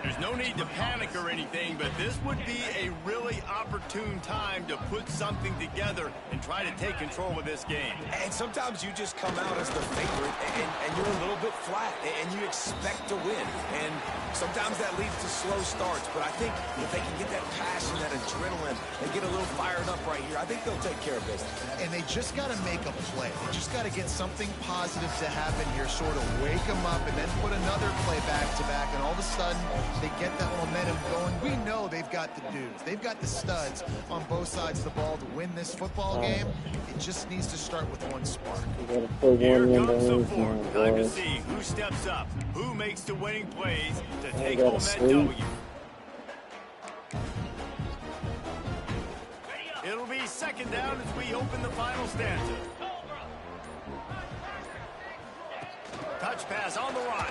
There's no need to panic or anything, but this would be a really opportune time to put something together and try to take control of this game. And sometimes you just come out as the favorite, and you're a little bit flat, and you expect to win. And sometimes that leads to slow starts, but I think if they can get that passion, that adrenaline, they get a little fired up right here, I think they'll take care of business. And they just got to make a play. They just got to get something positive to happen here, sort of wake them up, and then put another play back-to-back, and all of a sudden, they get that momentum going. We know they've got the dudes. They've got the studs on both sides of the ball to win this football game. It just needs to start with one spark. Here comes the 4th. Time to see who steps up, who makes the winning plays to take home that W. second down as we open the final stanza. Touch pass on the run.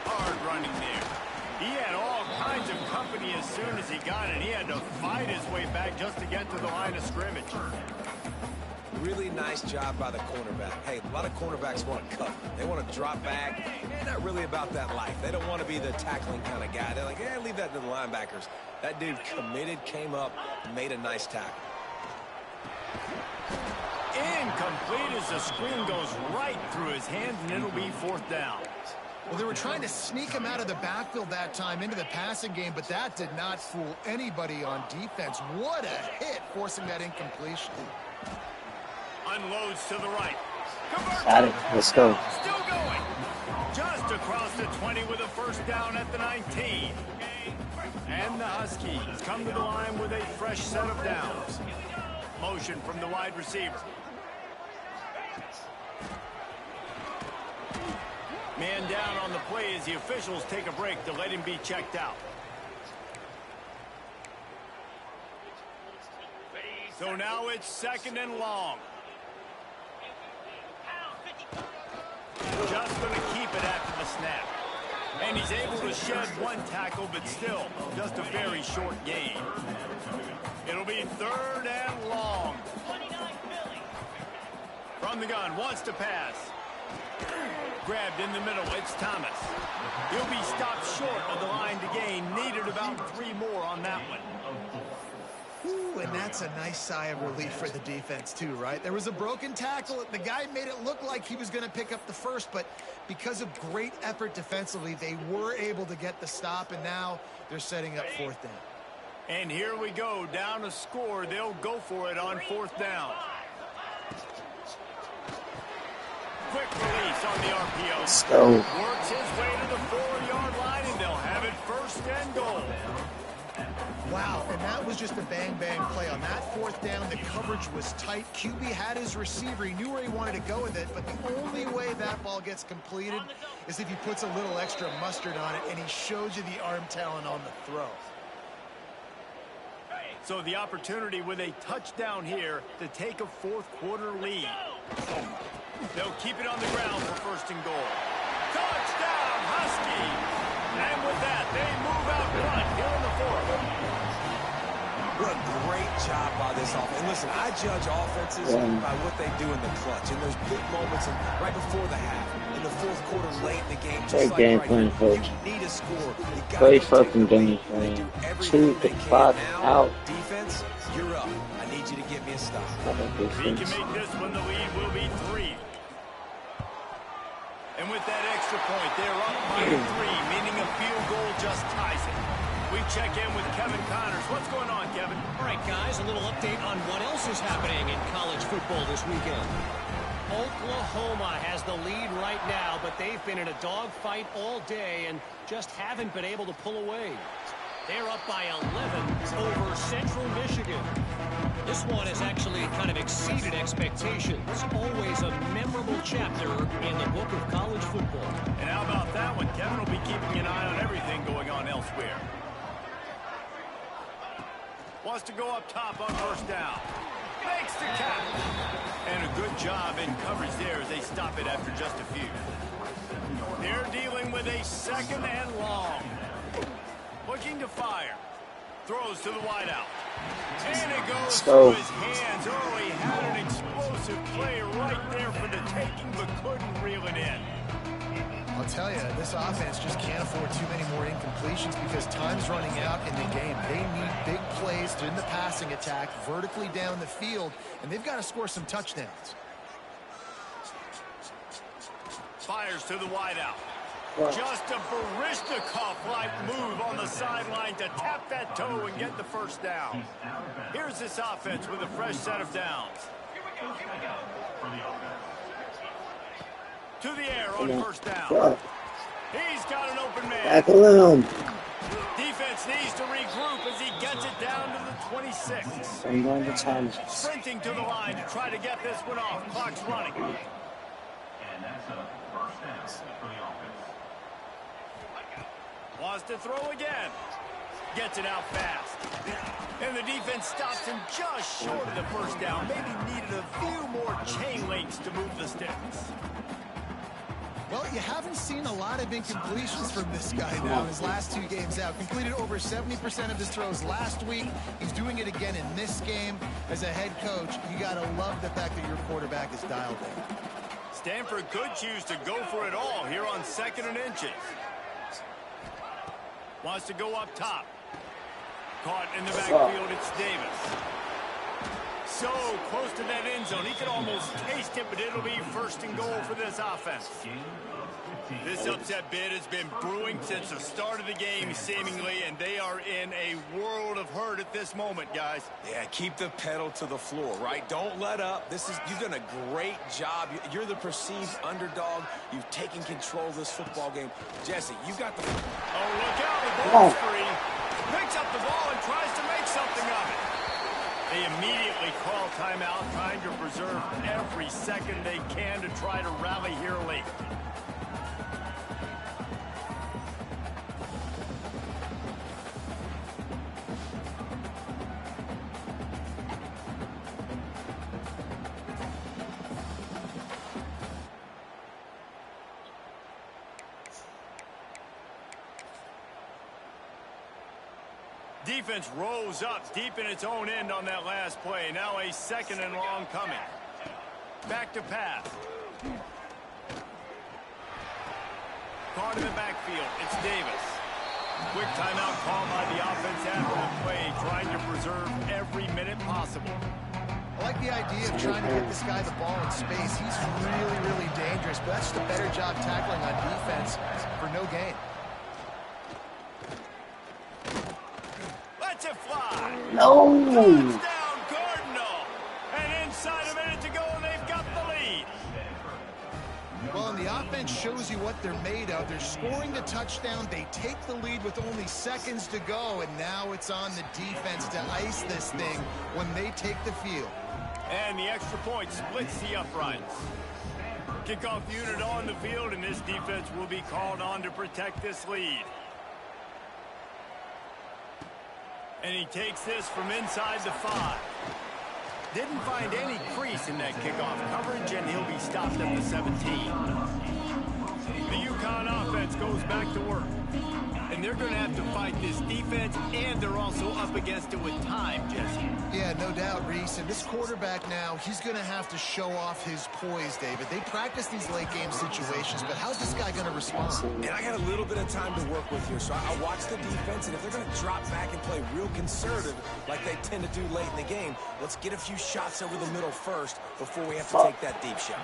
Hard running there. He had all kinds of company as soon as he got it. He had to fight his way back just to get to the line of scrimmage. Really nice job by the cornerback. Hey, a lot of cornerbacks want to cut. They want to drop back. They're not really about that life. They don't want to be the tackling kind of guy. They're like, yeah, leave that to the linebackers. That dude committed, came up, made a nice tackle. Incomplete as the screen goes right through his hands, and it'll be fourth down. Well, they were trying to sneak him out of the backfield that time into the passing game, but that did not fool anybody on defense. What a hit, forcing that incompletion. Unloads to the right. Converts. Got it. Let's go. Still going. Just across the 20 with a first down at the 19. And the Huskies come to the line with a fresh set of downs. Motion from the wide receiver. Man down on the play as the officials take a break to let him be checked out. So now it's second and long. Just going to keep it after the snap. And he's able to shed one tackle, but still just a very short gain. It'll be third and long. From the gun, wants to pass. Grabbed in the middle, it's Thomas. He'll be stopped short of the line to gain. Needed about 3 more on that one. Ooh, and that's a nice sigh of relief for the defense too, right? There was a broken tackle. The guy made it look like he was going to pick up the first, but because of great effort defensively, they were able to get the stop, and now they're setting up fourth down. And here we go, down a score. They'll go for it on fourth down. Quick release on the RPO. Let's go. Works his way to the 4-yard line, and they'll have it first and goal. Wow, and that was just a bang-bang play. On that fourth down, the coverage was tight. QB had his receiver. He knew where he wanted to go with it, but the only way that ball gets completed is if he puts a little extra mustard on it, and he shows you the arm talent on the throw. So the opportunity with a touchdown here to take a fourth-quarter lead. They'll keep it on the ground for first and goal. Touchdown, Husky! And with that, they move out front here in the fourth. What a great job by this offense. And listen, I judge offenses by what they do in the clutch. In those big moments and right before the half, in the fourth quarter, late in the game, just like game right plan, now, coach. you need a score. You gotta Play take fucking the lead. game plan. They do Shoot everything the they can clock now. out. Defense, you're up. I need you to get me a stop. If he can make this one, the lead will be 3. And with that extra point, they're up by 3, meaning a field goal just ties it. We check in with Kevin Connors. What's going on, Kevin? All right, guys, a little update on what else is happening in college football this weekend. Oklahoma has the lead right now, but they've been in a dogfight all day and just haven't been able to pull away. They're up by 11 over Central Michigan. This one has actually kind of exceeded expectations. Always a memorable chapter in the book of college football. And how about that one? Kevin will be keeping an eye on everything going on elsewhere. Wants to go up top on first down. Makes the catch. And a good job in coverage there as they stop it after just a few. They're dealing with a second and long. Looking to fire. Throws to the wideout. And it goes through his hands. Oh, he had an explosive play right there for the taking, but couldn't reel it in. I'll tell you, this offense just can't afford too many more incompletions because time's running out in the game. They need big plays in the passing attack, vertically down the field, and they've got to score some touchdowns. Fires to the wideout. Just a Barishnikov-like move on the sideline to tap that toe and get the first down. Here's this offense with a fresh set of downs. To the air on first down. He's got an open man. Tackle him. Defense needs to regroup as he gets it down to the 26. I'm going to time. Sprinting to the line to try to get this one off. Clock's running. And that's a first down for the offense. Wants to throw again. Gets it out fast. And the defense stops him just short of the first down. Maybe needed a few more chain links to move the sticks. Well, you haven't seen a lot of incompletions from this guy now in his last 2 games out. Completed over 70% of his throws last week. He's doing it again in this game. As a head coach, you got to love the fact that your quarterback is dialed in. Stanford could choose to go for it all here on 2nd and inches. Wants to go up top. Caught in the backfield, it's Davis. So close to that end zone. He could almost taste it, but it'll be 1st and goal for this offense. This upset bid has been brewing since the start of the game, seemingly, and they are in a world of hurt at this moment, guys. Yeah, keep the pedal to the floor, right? Don't let up. You've done a great job. You're the perceived underdog. You've taken control of this football game. Jesse, you got the... Oh, look out. The ball's free. Picks up the ball and tries to make something of it. They immediately call timeout, trying to preserve every second they can to try to rally here late. Defense rolls up deep in its own end on that last play. Now a 2nd and long coming. Back to pass. Caught in the backfield. It's Davis. Quick timeout call by the offense after the play, trying to preserve every minute possible. I like the idea of trying to get this guy the ball in space. He's really, really dangerous, but that's just a better job tackling on defense for no gain. Lets it fly. No. Touchdown, Cardinal. And inside a minute to go, and they've got the lead. Well, and the offense shows you what they're made of. They're scoring the touchdown. They take the lead with only seconds to go, and now it's on the defense to ice this thing when they take the field. And the extra point splits the uprights. Kickoff unit on the field, and this defense will be called on to protect this lead. And he takes this from inside the 5. Didn't find any crease in that kickoff coverage, and he'll be stopped at the 17. The UConn offense goes back to work. And they're going to have to fight this defense, and they're also up against it with time, Jesse. Yeah, no doubt, Reese. And this quarterback now, he's going to have to show off his poise, David. They practice these late-game situations, but how's this guy going to respond? And I got a little bit of time to work with here, so I watch the defense, and if they're going to drop back and play real conservative like they tend to do late in the game, let's get a few shots over the middle first before we have to take that deep shot.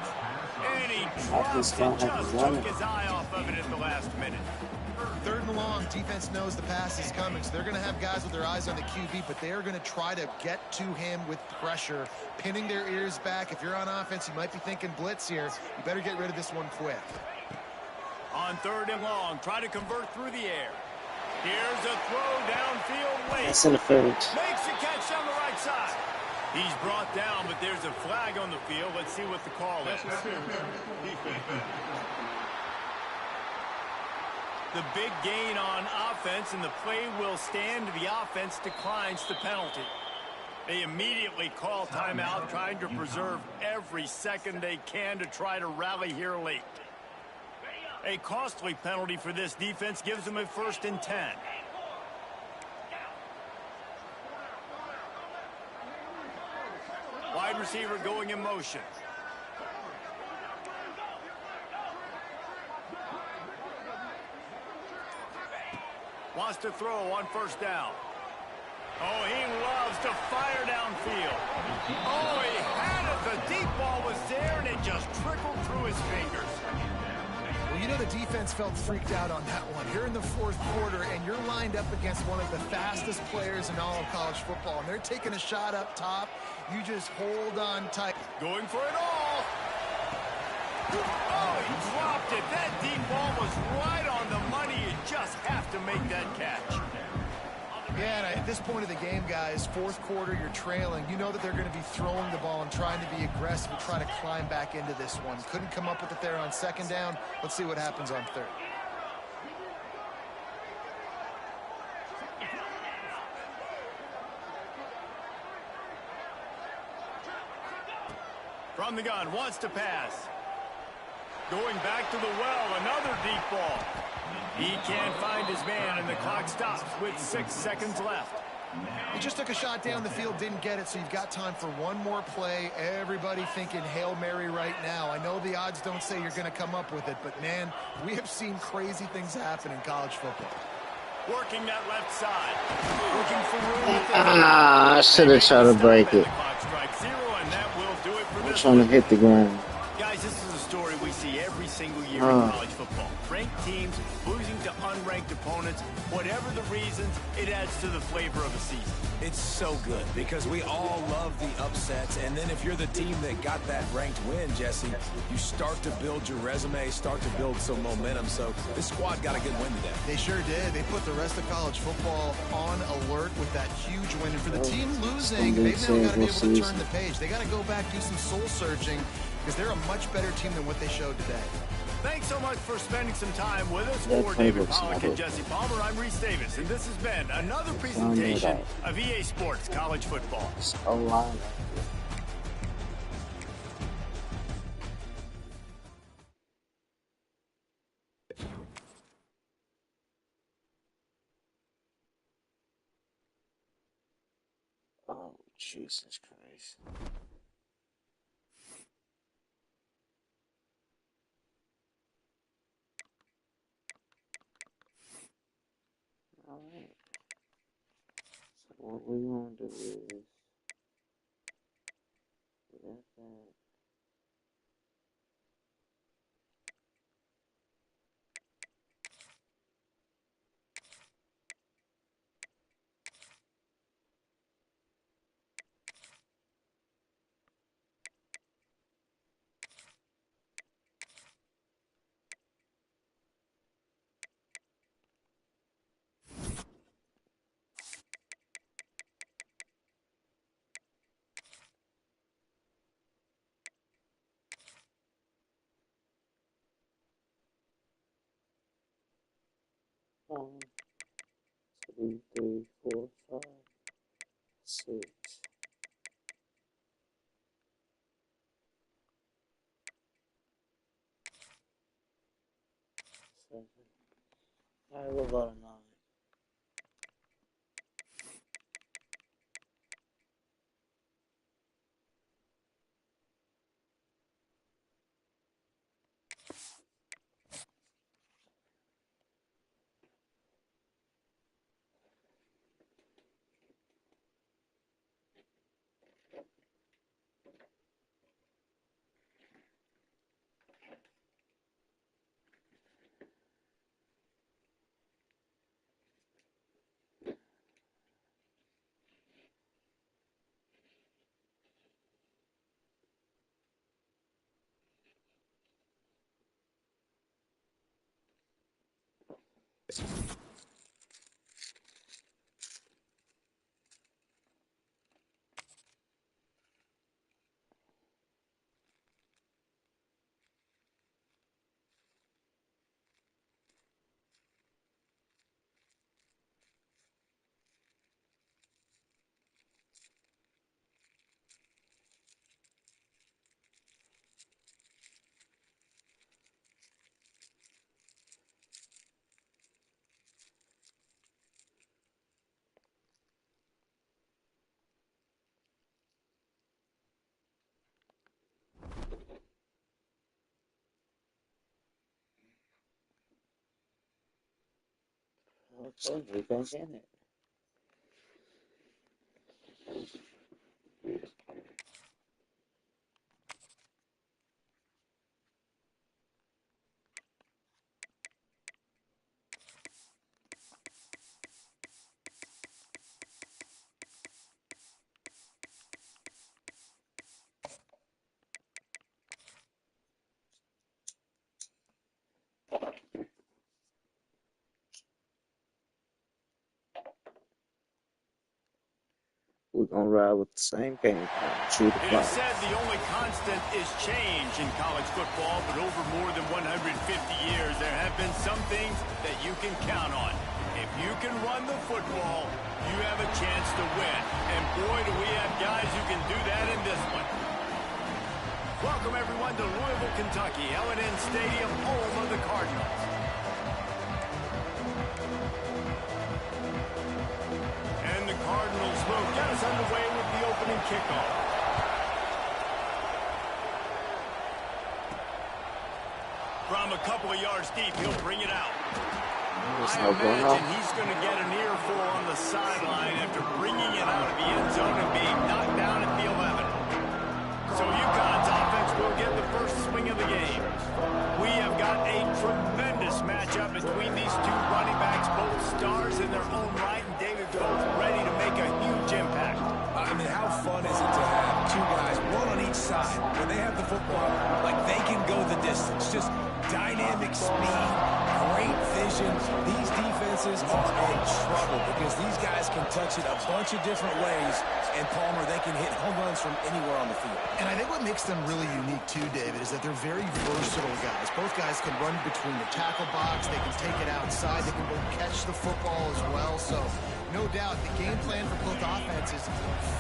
And he dropped it, just took his eye off of it at the last minute. 3rd and long, defense knows the pass is coming, so they're going to have guys with their eyes on the QB, but they are going to try to get to him with pressure, pinning their ears back. If you're on offense, you might be thinking blitz here. You better get rid of this one quick. On 3rd and long, try to convert through the air. Here's a throw downfield late. That's interference. Makes the catch on the right side. He's brought down, but there's a flag on the field. Let's see what the call is. The big gain on offense, and the play will stand. The offense declines the penalty. They immediately call timeout, trying to preserve every second they can to try to rally here late. A costly penalty for this defense gives them a 1st and 10. Wide receiver going in motion. Wants to throw on 1st down. Oh, he loves to fire downfield. Oh, he had it. The deep ball was there, and it just trickled through his fingers. Well, you know the defense felt freaked out on that one. You're in the 4th quarter, and you're lined up against one of the fastest players in all of college football, and they're taking a shot up top. You just hold on tight. Going for it all. Oh, he dropped it. That deep ball was right on the money. You just have to make that catch. Yeah, and at this point of the game, guys, 4th quarter, you're trailing. You know that they're going to be throwing the ball and trying to be aggressive and try to climb back into this one. Couldn't come up with it there on 2nd down. Let's see what happens on 3rd. From the gun, wants to pass. Going back to the well, another deep ball. He can't find his man, and the clock stops with 6 seconds left. He just took a shot down the field, didn't get it, so you've got time for one more play. Everybody thinking Hail Mary right now. I know the odds don't say you're going to come up with it, but, man, we have seen crazy things happen in college football. Working that left side. Looking for room. I should have tried to break it. I'm trying to hit the ground. Guys, this is a story we see every single year in college football. Ranked teams losing to unranked opponents. Whatever the reasons, it adds to the flavor of a season. It's so good because we all love the upsets, and then if you're the team that got that ranked win, Jesse, you start to build your resume, start to build some momentum. So this squad got a good win today. They sure did. They put the rest of college football on alert with that huge win. And for the team losing, they've now got to be able to turn the page. They got to go back, do some soul searching, because they're a much better team than what they showed today. Thanks so much for spending some time with us. For David Pollack and Jesse Palmer, I'm Reese Davis, and this has been another presentation of EA Sports College Football. Oh, Jesus Christ. Alright. So what we want to do is get that. One, two, three, four, five, six, seven. Alright, we'll go to 9. Okay, we're back in it. We're gonna ride with the same game plan. True to It is said the only constant is change in college football, but over more than 150 years, there have been some things that you can count on. If you can run the football, you have a chance to win. And boy, do we have guys who can do that in this one. Welcome, everyone, to Louisville, Kentucky, L&N Stadium, home of the Cardinals. And the Cardinals will get us underway with the opening kickoff. From a couple of yards deep, he'll bring it out. I imagine he's going to get an earful on the sideline after bringing it out of the end zone and being knocked down at the 11. So UConn's offense will get the first swing of the game. We have got a tremendous matchup between these two running backs, both stars in their own right, and David both ready to make a huge impact. I mean, how fun is it to have two guys, one on each side, where they have the football, like they can go the distance, just dynamic speed, great vision. These defenses are in trouble because these guys can touch it a bunch of different ways, and Palmer, they can hit home runs from anywhere on the field. And I think what makes them really unique too, David, is that they're very versatile guys. Both guys can run between the tackle box, they can take it outside, they can both catch the football as well. So no doubt the game plan for both offenses,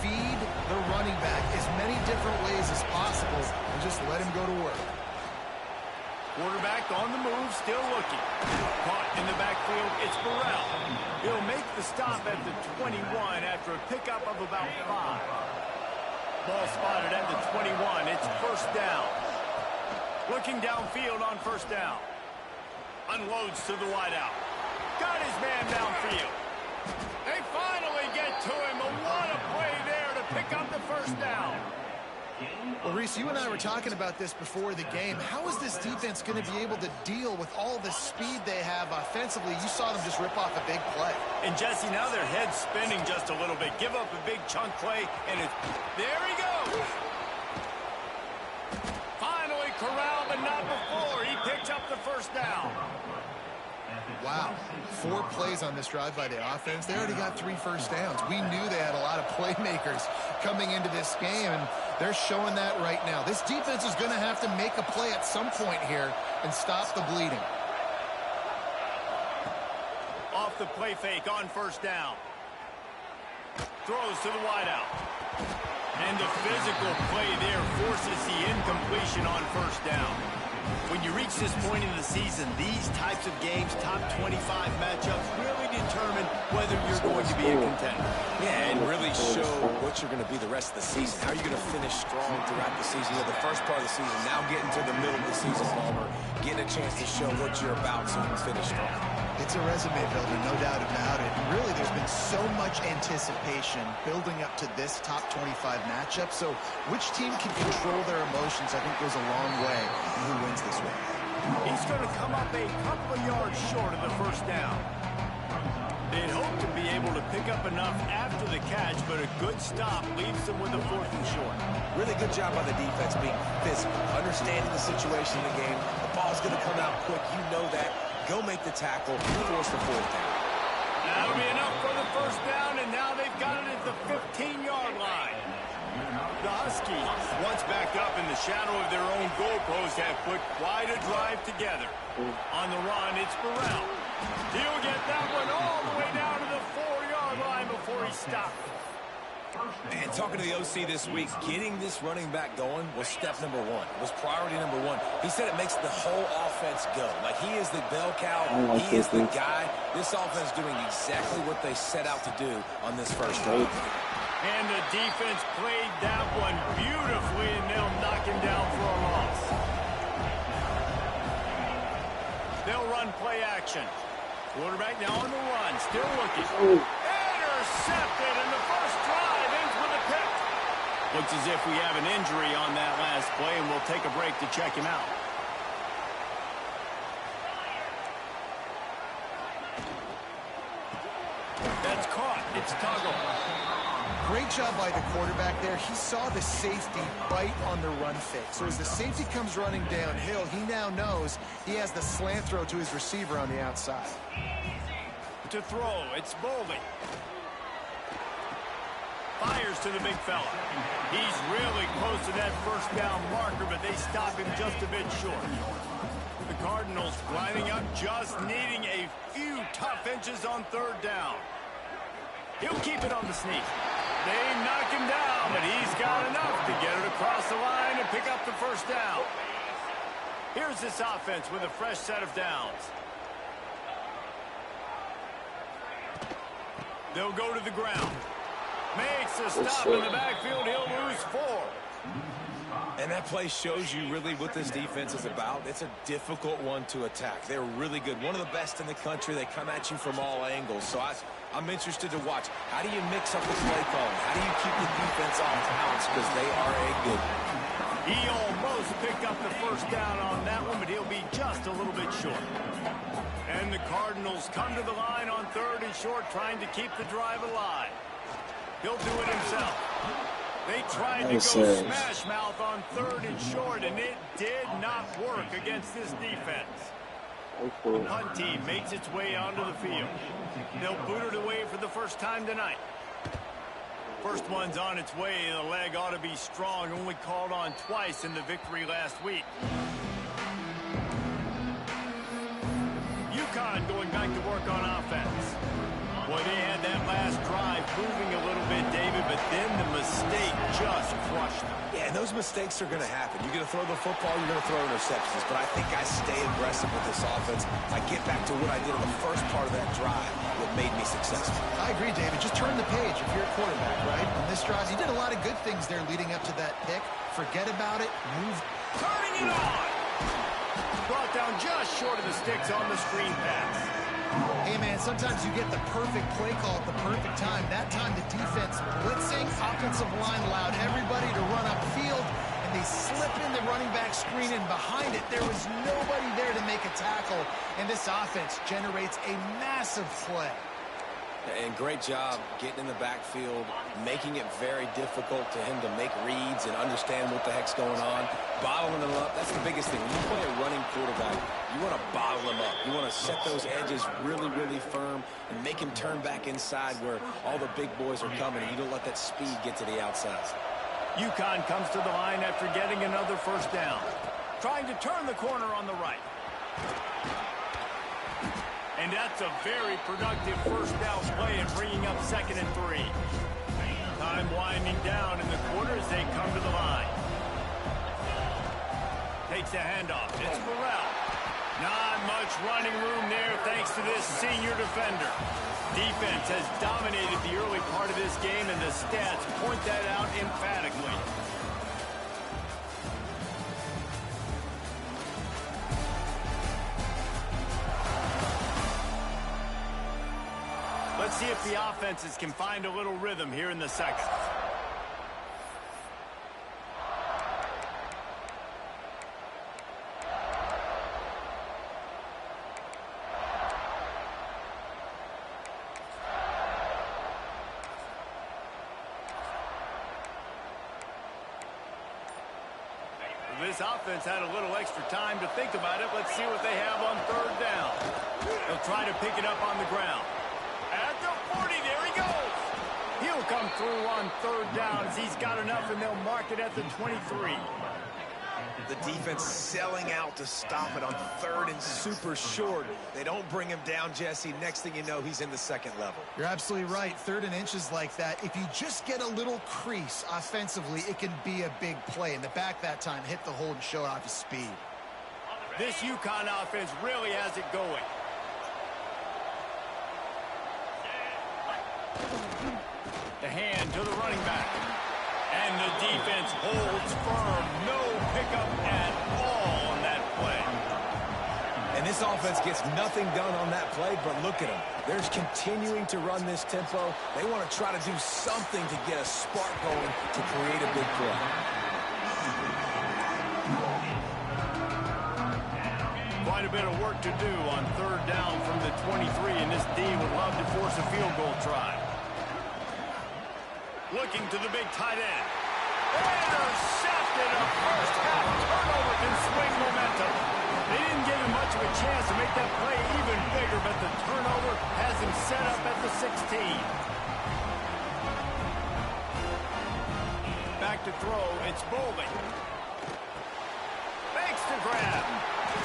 feed the running back as many different ways as possible and just let him go to work. Quarterback on the move, still looking. Caught in the backfield, it's Burrell. He'll make the stop at the 21 after a pickup of about 5. Ball spotted at the 21. It's first down. Looking downfield on first down. Unloads to the wideout. Got his man downfield. They finally get to him. What a play there to pick up the first down. Well, Reese, you and I were talking about this before the game. How is this defense going to be able to deal with all the speed they have offensively? You saw them just rip off a big play. And, Jesse, now their head's spinning just a little bit. Give up a big chunk play, and it's... There he goes! Finally corralled, but not before. He picks up the first down. Wow, 4 plays on this drive by the offense. They already got 3 first downs. We knew they had a lot of playmakers coming into this game, and they're showing that right now. This defense is going to have to make a play at some point here and stop the bleeding. Off the play fake on first down. Throws to the wideout. And the physical play there forces the incompletion on first down. When you reach this point in the season, these types of games, top 25 matchups, really determine whether you're going to be a contender. Yeah, and really show what you're going to be the rest of the season. How are you going to finish strong throughout the season? You know, the first part of the season, now getting to the middle of the season, Palmer, getting a chance to show what you're about so you can finish strong. It's a resume builder, no doubt about it. And really, there's been so much anticipation building up to this top 25 matchup. So which team can control their emotions, I think, goes a long way in who wins this one. He's going to come up a couple of yards short of the first down. They'd hope to be able to pick up enough after the catch, but a good stop leaves them with a 4th and short. Really good job by the defense being physical, understanding the situation in the game. The ball's going to come out quick. You know that. Go make the tackle, force the 4th down. That'll be enough for the first down, and now they've got it at the 15-yard line. The Huskies, once backed up in the shadow of their own goalpost, have put quite a drive together. On the run, it's Burrell. He'll get that one all the way down to the 4-yard line before he stops. And talking to the OC this week, getting this running back going was step number 1. It was priority number 1. He said it makes the whole offense go. Like, he is the bell cow. He is the guy. This offense doing exactly what they set out to do on this first drive. And the defense played that one beautifully, and they'll knock him down for a loss. They'll run play action. Quarterback now on the run, still looking. Intercepted, and the first drive ends with a pick. Looks as if we have an injury on that last play, and we'll take a break to check him out. That's caught. It's Tuggle. Great job by the quarterback there. He saw the safety right on the run fake. So as the safety comes running downhill, he now knows he has the slant throw to his receiver on the outside. To throw, it's Boldy. Fires to the big fella. He's really close to that first down marker, but they stop him just a bit short. The Cardinals lining up, just needing a few tough inches on 3rd down. He'll keep it on the sneak. They knock him down, but he's got enough to get it across the line and pick up the first down. Here's this offense with a fresh set of downs. They'll go to the ground. Makes a stop in the backfield. He'll lose 4. And that play shows you really what this defense is about. It's a difficult one to attack. They're really good. One of the best in the country. They come at you from all angles. So I'm interested to watch. How do you mix up the play calling? How do you keep the defense off balance? Because they are a good one. He almost picked up the first down on that one, but he'll be just a little bit short. And the Cardinals come to the line on 3rd and short, trying to keep the drive alive. He'll do it himself. They tried to go smash mouth on 3rd and short, and it did not work against this defense. The punt team makes its way onto the field. They'll boot it away for the first time tonight. First one's on its way. The leg ought to be strong. Only called on twice in the victory last week. UConn going back to work on offense. Boy, they had that last drive moving a little bit, David, but then the mistake just crushed them. Yeah, and those mistakes are going to happen. You're going to throw the football, you're going to throw interceptions. But I think I stay aggressive with this offense. I get back to what I did in the first part of that drive, what made me successful. I agree, David. Just turn the page if you're a quarterback, right? On this drive, you did a lot of good things there leading up to that pick. Forget about it. Move. Turning it on! Brought down just short of the sticks on the screen pass. Hey, man, sometimes you get the perfect play call at the perfect time. That time the defense blitzing, offensive line allowed everybody to run upfield, and they slip in the running back screen, and behind it, there was nobody there to make a tackle, and this offense generates a massive play. And great job getting in the backfield, making it very difficult to him to make reads and understand what the heck's going on. Bottling them up, that's the biggest thing. When you play a running quarterback, you want to bottle them up. You want to set those edges really, really firm and make him turn back inside where all the big boys are coming, and you don't let that speed get to the outside. UConn comes to the line after getting another first down. Trying to turn the corner on the right. And that's a very productive first down play and bringing up 2nd and 3. Time winding down in the quarter as they come to the line. Takes a handoff. It's Burrell. Not much running room there thanks to this senior defender. Defense has dominated the early part of this game, and the stats point that out emphatically. Let's see if the offenses can find a little rhythm here in the second. This offense had a little extra time to think about it. Let's see what they have on 3rd down. They'll try to pick it up on the ground. At the 40, there he goes. He'll come through on 3rd down as he's got enough, and they'll mark it at the 23. The defense selling out to stop it on 3rd and super short. They don't bring him down, Jesse. Next thing you know, he's in the 2nd level. You're absolutely right. 3rd and inches like that, if you just get a little crease offensively, it can be a big play. And the back that time hit the hole and showed off his speed. This UConn offense really has it going. The hand to the running back. And the defense holds firm. No pickup at all on that play. And this offense gets nothing done on that play, but look at them. They're continuing to run this tempo. They want to try to do something to get a spark going to create a big play. Quite a bit of work to do on 3rd down from the 23, and this D would love to force a field goal try. Looking to the big tight end. Intercepted. A first half turnover can swing momentum. They didn't give him much of a chance to make that play even bigger, but the turnover has him set up at the 16. Back to throw. It's Bowling. Thanks to grab.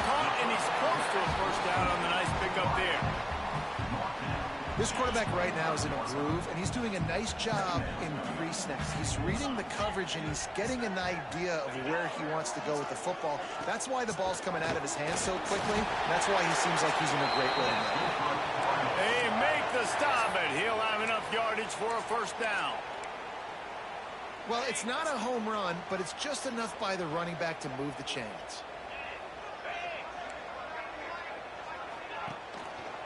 Caught, and he's close to a first down on the nice pickup there. This quarterback right now is in a groove, and he's doing a nice job in pre-snap. He's reading the coverage, and he's getting an idea of where he wants to go with the football. That's why the ball's coming out of his hands so quickly. That's why he seems like he's in a great way now. They make the stop, and he'll have enough yardage for a first down. Well, it's not a home run, but it's just enough by the running back to move the chains.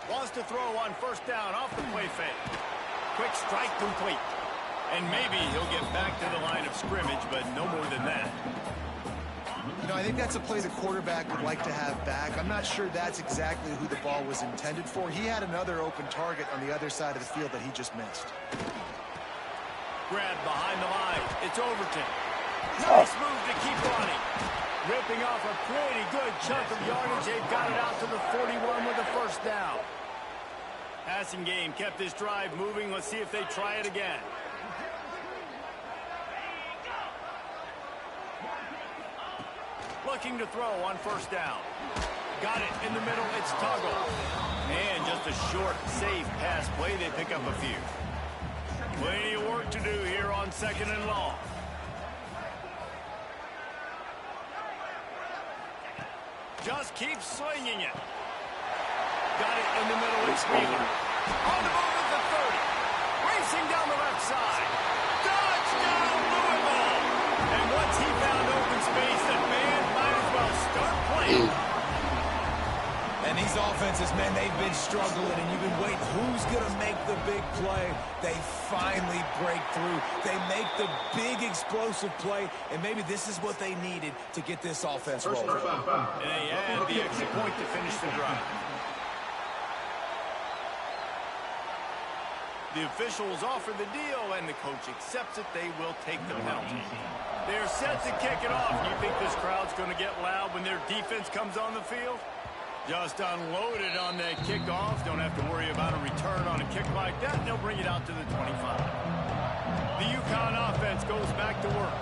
Wants to throw on first down off the play fake. Quick strike complete. And maybe he'll get back to the line of scrimmage, but no more than that. You know, I think that's a play the quarterback would like to have back. I'm not sure that's exactly who the ball was intended for. He had another open target on the other side of the field that he just missed. Grab behind the line. It's Overton. Nice move to keep running. Ripping off a pretty good chunk of yardage. They've got it out to the 41 with a first down. Passing game kept this drive moving. Let's see if they try it again. Looking to throw on first down. Got it in the middle. It's Tuggle. And just a short, safe pass play. They pick up a few. Plenty of work to do here on 2nd and long. Just keep swinging it. Got it in the middle. It's Wheeler. On the move at the 30. Racing down the left side. Touchdown, Louisville. And once he found open space, the man might as well start playing. And these offenses, man, they've been struggling, and you've been waiting. Who's going to make the big play? They finally break through. They make the big explosive play, and maybe this is what they needed to get this offense rolling. And they add the extra point to finish the drive. The officials offer the deal, and the coach accepts it. They will take the penalty. They're set to kick it off. You think this crowd's going to get loud when their defense comes on the field? Just unloaded on that kickoff. Don't have to worry about a return on a kick like that. They'll bring it out to the 25. The UConn offense goes back to work.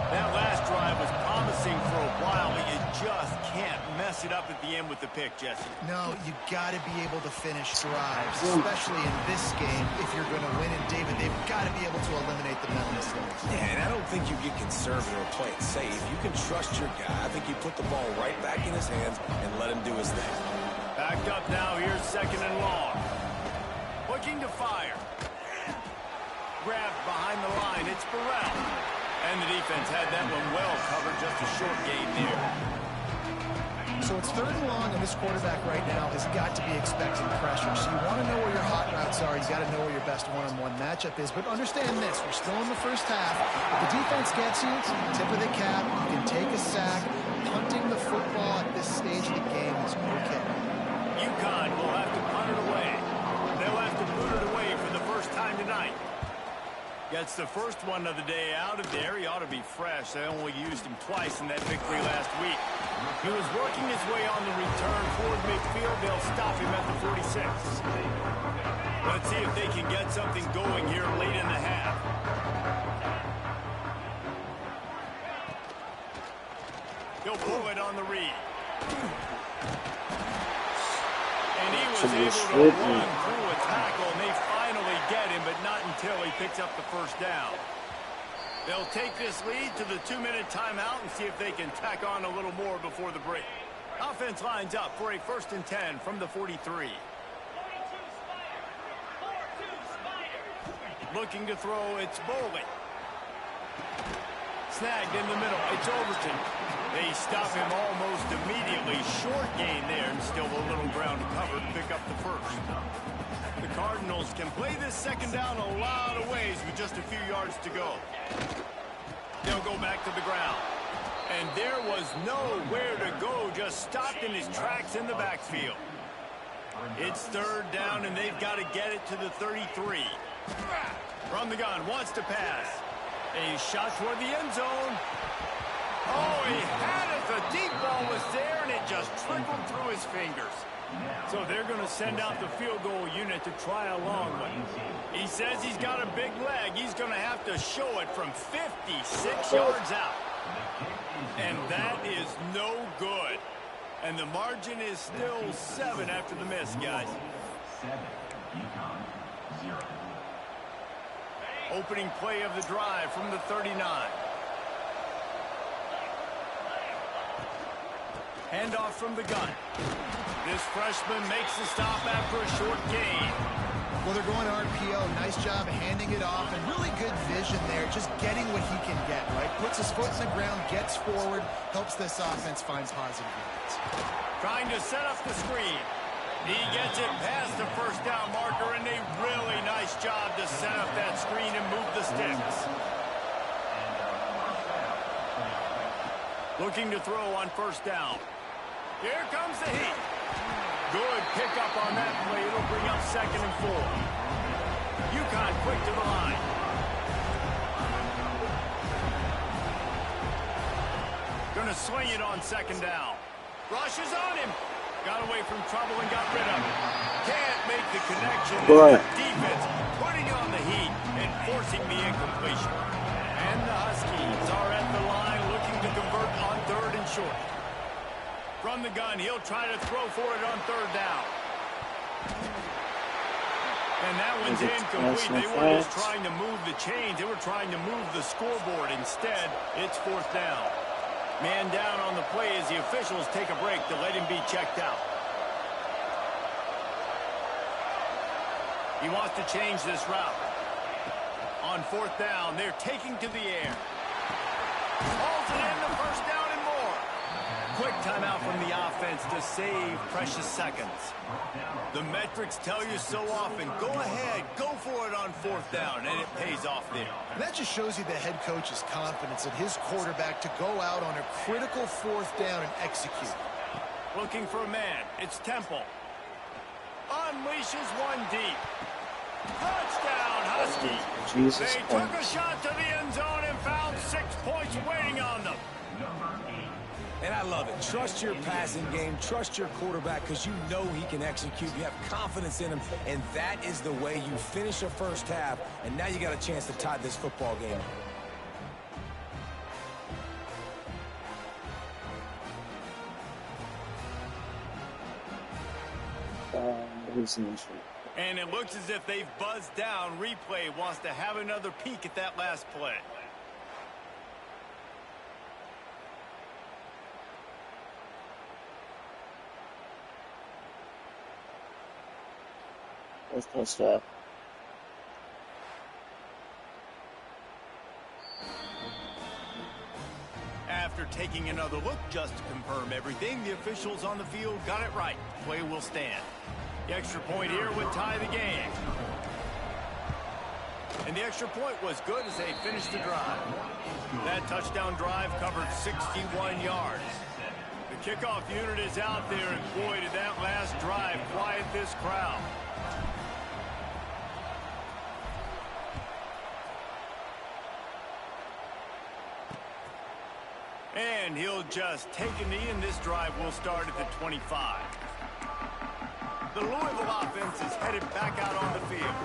That last drive was promising for a while, but you just can't mess it up at the end with the pick, Jesse. No, you got to be able to finish drives, especially in this game. If you're going to win in David, they've got to be able to eliminate the mental mistakes. Yeah, and I don't think you get conservative or play it safe. You can trust your guy. I think you put the ball right back in his hands and let him do his thing. Backed up now. Here's 2nd and long. Looking to fire. Grabbed behind the line. It's Burrell. And the defense had that one well covered. Just a short gain there. So it's 3rd and long, and this quarterback right now has got to be expecting pressure. So you want to know where your hot routes are. You got to know where your best one-on-one matchup is. But understand this: we're still in the first half. If the defense gets you, tip of the cap. You can take a sack. Punting the football at this stage of the game is okay. UConn will have to punt it away. They'll have to boot it away for the first time tonight. Gets the first one of the day out of there. He ought to be fresh. They only used him twice in that victory last week. He was working his way on the return toward midfield. They'll stop him at the 46. Let's see if they can get something going here late in the half. He'll pull it on the read. And he was able to run through a tackle, and they finally get him, but not until he picks up the first down. They'll take this lead to the 2-minute timeout and see if they can tack on a little more before the break. Offense lines up for a 1st and 10 from the 43. Looking to throw, it's Bowling. Snagged in the middle, it's Overton. They stop him almost immediately. Short gain there, and still a little ground to cover to pick up the first. The Cardinals can play this 2nd down a lot of ways with just a few yards to go. They'll go back to the ground. And there was nowhere to go, just stopped in his tracks in the backfield. It's 3rd down, and they've got to get it to the 33. From the gun, wants to pass. A shot toward the end zone. Oh, he had it. The deep ball was there, and it just trickled through his fingers. So they're going to send out the field goal unit to try a long one. He says he's got a big leg. He's going to have to show it from 56 yards out. And that is no good. And the margin is still 7 after the miss, guys. Opening play of the drive from the 39. Handoff from the gun. This freshman makes the stop after a short gain. Well, they're going RPO. Nice job handing it off, and really good vision there, just getting what he can get, right? Puts his foot in the ground, gets forward, helps this offense find positive units. Trying to set up the screen. He gets it past the first down marker, and a really nice job to set up that screen and move the sticks. Looking to throw on first down. Here comes the heat. Good pickup on that play. It'll bring up 2nd and 4. UConn quick to the line. Gonna swing it on 2nd down. Rushes on him. Got away from trouble and got rid of it. Can't make the connection. Boy. Defense putting on the heat and forcing the incompletion. And the Huskies are at the line looking to convert on 3rd and short. From the gun, he'll try to throw for it on 3rd down. And that one's incomplete. They weren't just trying to move the chains. They were trying to move the scoreboard. Instead, it's 4th down. Man down on the play as the officials take a break to let him be checked out. He wants to change this route. On 4th down, they're taking to the air. Hauls it in, the first down and more. Quick timeout from the offense to save precious seconds. The metrics tell you so often, go ahead, go for it on 4th down, and it pays off there. And that just shows you the head coach's confidence in his quarterback to go out on a critical 4th down and execute. Looking for a man. It's Temple. Unleashes one deep. Touchdown, Husky. Jesus They took a shot to the end zone and found 6 points waiting on them. And I love it. Trust your passing game. Trust your quarterback because you know he can execute. You have confidence in him, and that is the way you finish a first half, and now you got a chance to tie this football game. And it looks as if they've buzzed down. Replay wants to have another peek at that last play. Let's touch that. After taking another look just to confirm everything, the officials on the field got it right. Play will stand. The extra point here would tie the game. And the extra point was good as they finished the drive. That touchdown drive covered 61 yards. The kickoff unit is out there, and boy, did that last drive quiet this crowd. And he'll just take a knee, and this drive will start at the 25. The Louisville offense is headed back out on the field.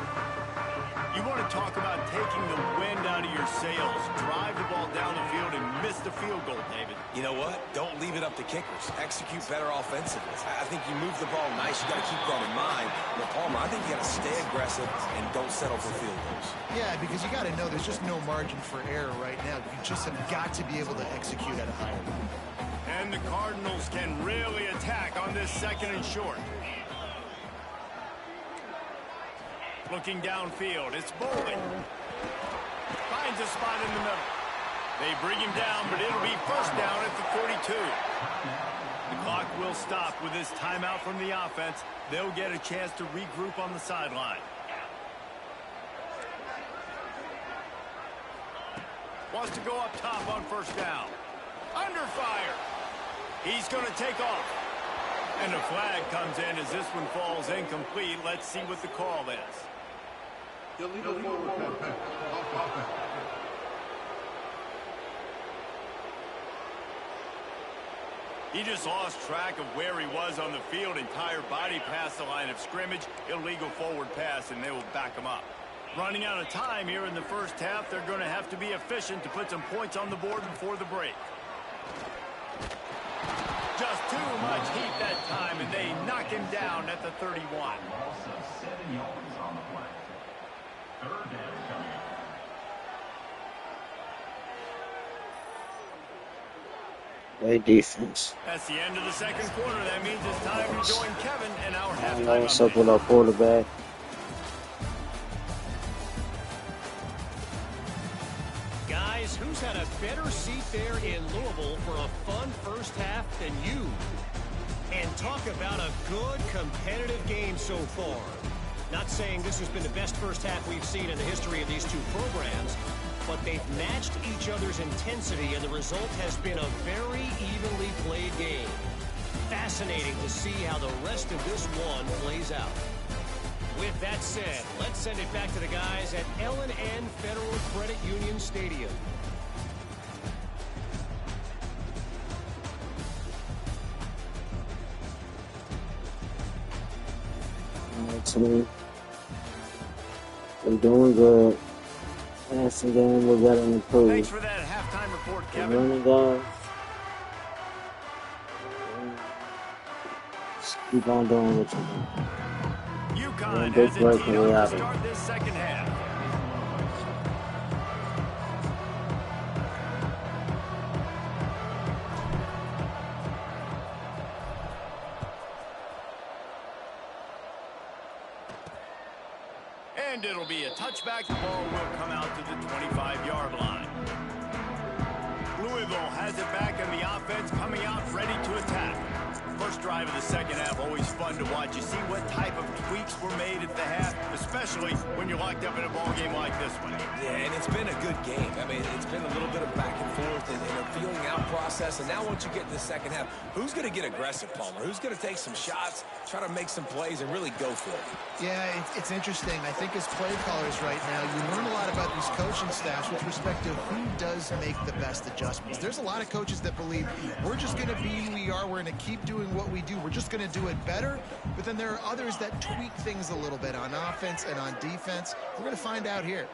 You want to talk about taking the wind out of your sails. Drive the ball down the field and miss the field goal, David. You know what? Don't leave it up to kickers. Execute better offensively. I think you move the ball nice. You got to keep that in mind. But Palmer, I think you got to stay aggressive and don't settle for field goals. Yeah, because you got to know there's just no margin for error right now. You just have got to be able to execute at a higher level. And the Cardinals can really attack on this 2nd and short. Looking downfield, it's Bowling. Finds a spot in the middle. They bring him down, but it'll be first down at the 42. The clock will stop with this timeout from the offense. They'll get a chance to regroup on the sideline. Wants to go up top on first down. Under fire. He's going to take off. And a flag comes in as this one falls incomplete. Let's see what the call is. Illegal forward pass. Off offense. He just lost track of where he was on the field. Entire body past the line of scrimmage. Illegal forward pass, and they will back him up. Running out of time here in the first half. They're going to have to be efficient to put some points on the board before the break. Just too much heat that time, and they knock him down at the 31. Also 7 yards on the play. Third down coming up. Great defense. That's the end of the second quarter. That means it's time to join Kevin and our I halftime know what's up update. with our quarterback. Guys, who's had a better seat there in Louisville for a fun first half than you? And talk about a good competitive game so far. Not saying this has been the best first half we've seen in the history of these two programs, but they've matched each other's intensity, and the result has been a very evenly played game. Fascinating to see how the rest of this one plays out. With that said, let's send it back to the guys at L&N Federal Credit Union Stadium. Team. We're doing good. Passing game, we got to improve. Thanks for that halftime report, The Kevin. running game. Just keep on doing what you do. UConn big has it break teed and we up out to of it. start this second half. And it'll be a touchback. The ball will come out to the 25-yard line. Louisville has it back, and the offense coming out ready to attack. First drive of the second half, always fun to watch. You see what type of tweaks were made at the half, especially when you're locked up in a ball game like this one. Yeah, and it's been a good game. I mean, it's been a little bit of back and forth and a feeling out process. And now once you get to the second half, who's going to get aggressive, Palmer? Who's going to take some shots, try to make some plays, and really go for it? Yeah, it's interesting. I think as play callers right now, you learn a lot about these coaching staffs with respect to who does make the best adjustments. There's a lot of coaches that believe we're just going to be who we are. We're going to keep doing what we do. We're just going to do it better. But then there are others that tweak things a little bit on offense and on defense. We're going to find out here.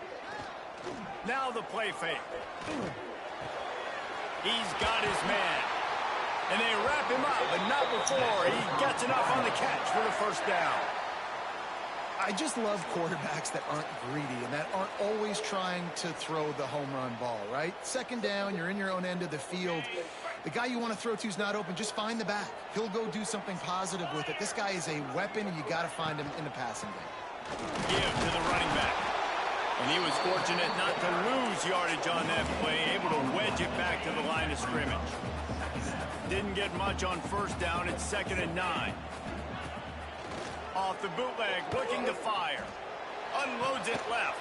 Now the play fake. He's got his man. And they wrap him up, but not before he gets enough on the catch for the first down. I just love quarterbacks that aren't greedy and that aren't always trying to throw the home run ball, right? Second down, you're in your own end of the field. The guy you want to throw to is not open. Just find the back. He'll go do something positive with it. This guy is a weapon, and you got to find him in the passing game. Give to the running back. And he was fortunate not to lose yardage on that play, able to wedge it back to the line of scrimmage. Didn't get much on first down. It's 2nd and 9. Off the bootleg, looking to fire. Unloads it left.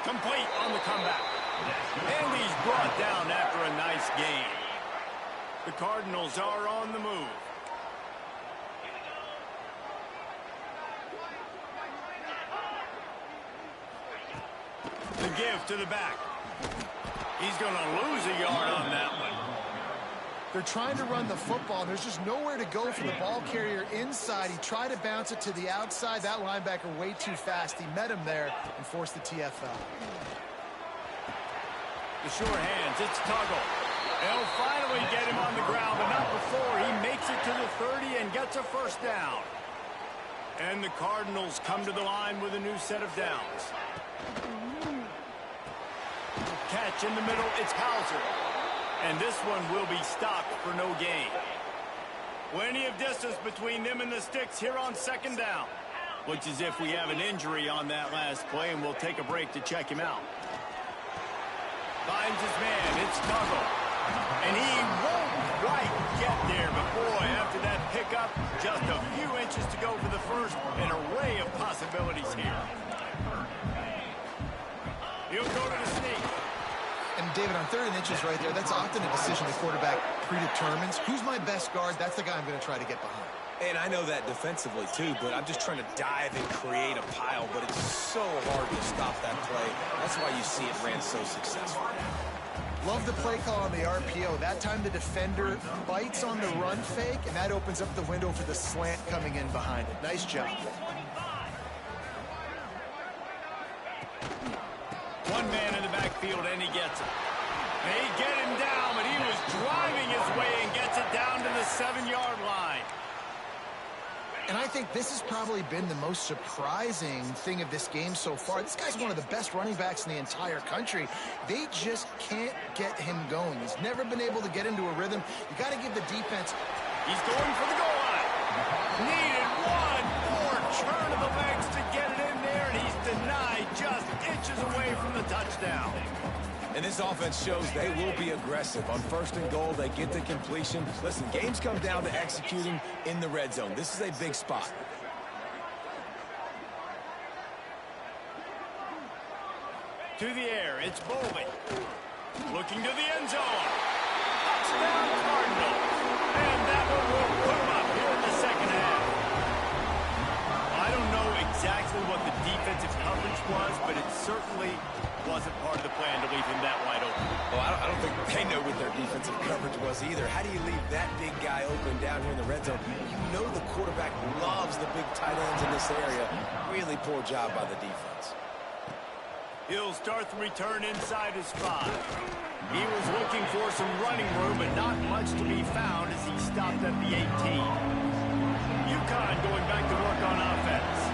Complete on the comeback. And he's brought down after a nice gain. The Cardinals are on the move. The give to the back. He's going to lose a yard on that one. They're trying to run the football. There's just nowhere to go for the ball carrier inside. He tried to bounce it to the outside. That linebacker way too fast. He met him there and forced the TFL. The sure hands, it's Tuggle. They'll finally get him on the ground, but not before he makes it to the 30 and gets a first down. And the Cardinals come to the line with a new set of downs. Catch in the middle, it's Hauser. And this one will be stopped for no gain. Plenty of distance between them and the sticks here on 2nd down. Looks as if we have an injury on that last play, and we'll take a break to check him out. Finds his man, it's Tuggle. And he won't quite get there, but boy, after that pickup, just a few inches to go for the first. An array of possibilities here. He'll go to the sneak. And David, on 3rd and inches right there, that's often a decision the quarterback predetermines. Who's my best guard? That's the guy I'm going to try to get behind. And I know that defensively, too, but I'm just trying to dive and create a pile, but it's so hard to stop that play. That's why you see it ran so successful. Love the play call on the RPO. That time the defender bites on the run fake, and that opens up the window for the slant coming in behind it. Nice job. One man in the backfield, and he gets it. They get him down, but he was driving his way and gets it down to the 7-yard line. And I think this has probably been the most surprising thing of this game so far. This guy's one of the best running backs in the entire country. They just can't get him going. He's never been able to get into a rhythm. You got to give the defense. He's going for the goal line. Needed one more turn of the legs to get it in there, and he's denied just inches away from the touchdown. And this offense shows they will be aggressive. On 1st and goal, they get the completion. Listen, games come down to executing in the red zone. This is a big spot. To the air, it's Bowley. Looking to the end zone. Touchdown Cardinals. And that one will put him up here in the second half. I don't know exactly what the defensive coverage was, but it certainly wasn't part of the plan to leave him that wide open. Well, I don't think they know what their defensive coverage was either. How do you leave that big guy open down here in the red zone? You know the quarterback loves the big tight ends in this area. Really poor job by the defense. He'll start the return inside his 5. He was looking for some running room, but not much to be found as he stopped at the 18. UConn going back to work on offense.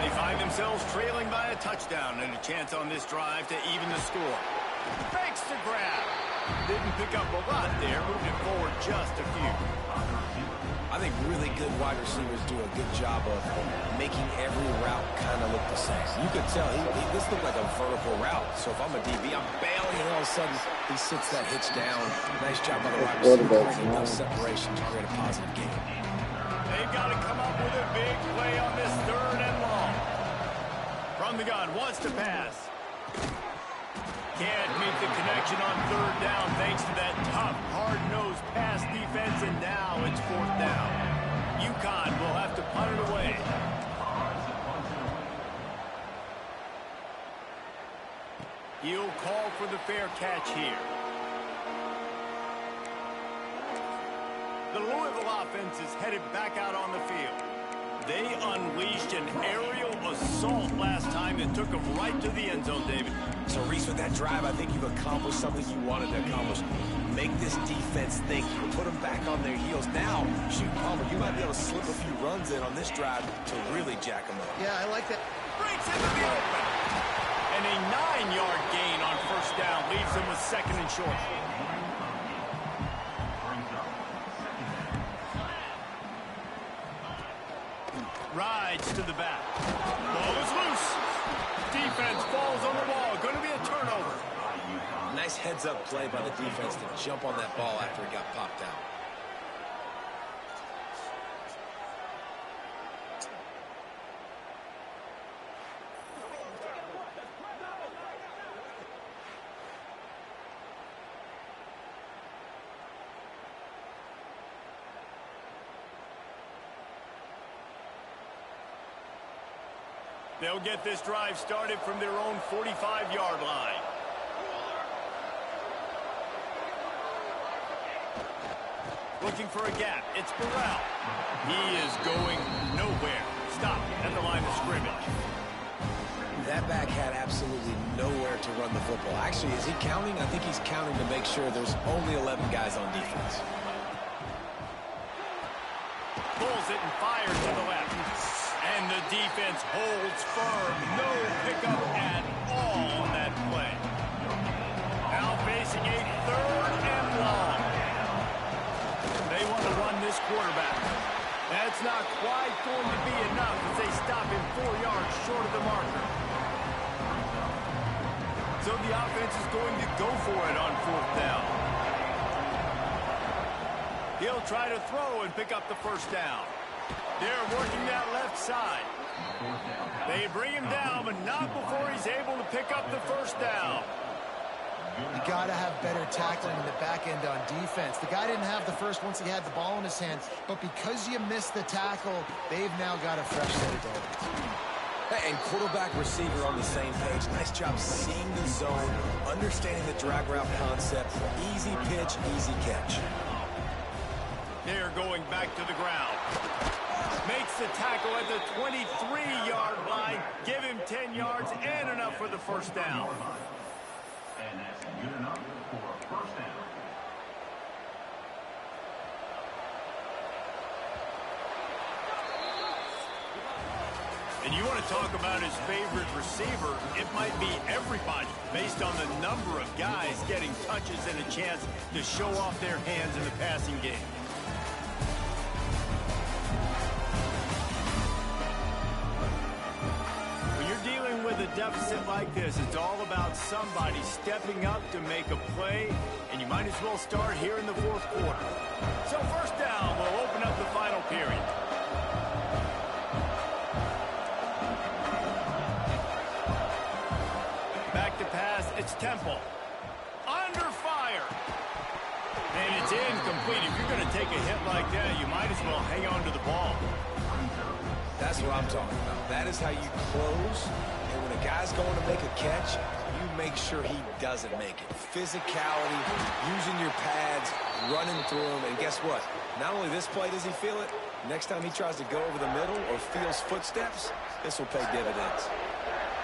They find themselves trailing by a touchdown and a chance on this drive to even the score. Fakes the grab. Didn't pick up a lot there, moving it forward just a few. I think really good wide receivers do a good job of making every route kind of look the same. You could tell this looked like a vertical route. So if I'm a DB, I'm bailing, and all of a sudden he sits that hitch down. Nice job by the wide receiver bringing enough separation to create a positive game. They've got to come up with a big play on this 3rd and long. From the gun, wants to pass. Can't make the connection on 3rd down thanks to that tough, hard-nosed pass defense, and now it's 4th down. UConn will have to punt it away. He'll call for the fair catch here. The Louisville offense is headed back out on the field. They unleashed an aerial assault last time that took them right to the end zone, David. So, Reese, with that drive, I think you've accomplished something you wanted to accomplish. Make this defense think. Put them back on their heels. Now, shoot, Palmer, you might be able to slip a few runs in on this drive to really jack them up. Yeah, I like that. Breaks into the open. And a 9-yard gain on 1st down leaves them with 2nd and short. Rides to the back. Ball is loose. Defense falls on the ball. Going to be a turnover. Nice heads-up play by the defense to jump on that ball after it got popped out. They'll get this drive started from their own 45-yard line. Looking for a gap. It's Burrell. He is going nowhere. Stop at the line of scrimmage. That back had absolutely nowhere to run the football. Actually, is he counting? I think he's counting to make sure there's only 11 guys on defense. Pulls it and fires to the left. And the defense holds firm. No pickup at all on that play. Now facing a 3rd and long. They want to run this quarterback. That's not quite going to be enough as they stop him 4 yards short of the marker. So the offense is going to go for it on 4th down. He'll try to throw and pick up the 1st down. They're working that left side. They bring him down, but not before he's able to pick up the 1st down. You got to have better tackling in the back end on defense. The guy didn't have the first once he had the ball in his hand, but because you missed the tackle, they've now got a fresh set of downs. And quarterback receiver on the same page. Nice job seeing the zone, understanding the drag route concept. Easy pitch, easy catch. They're going back to the ground. Makes the tackle at the 23-yard line. Give him 10 yards and enough for the 1st down. And that's good enough for a 1st down. And you want to talk about his favorite receiver, it might be everybody, based on the number of guys getting touches and a chance to show off their hands in the passing game. When you're dealing with a deficit like this, it's all about somebody stepping up to make a play, and you might as well start here in the fourth quarter. So first down, we'll open up the final period. It's Temple. Under fire. And it's incomplete. If you're going to take a hit like that, you might as well hang on to the ball. That's what I'm talking about. That is how you close. And when a guy's going to make a catch, you make sure he doesn't make it. Physicality, using your pads, running through them. And guess what? Not only this play does he feel it, next time he tries to go over the middle or feels footsteps, this will pay dividends.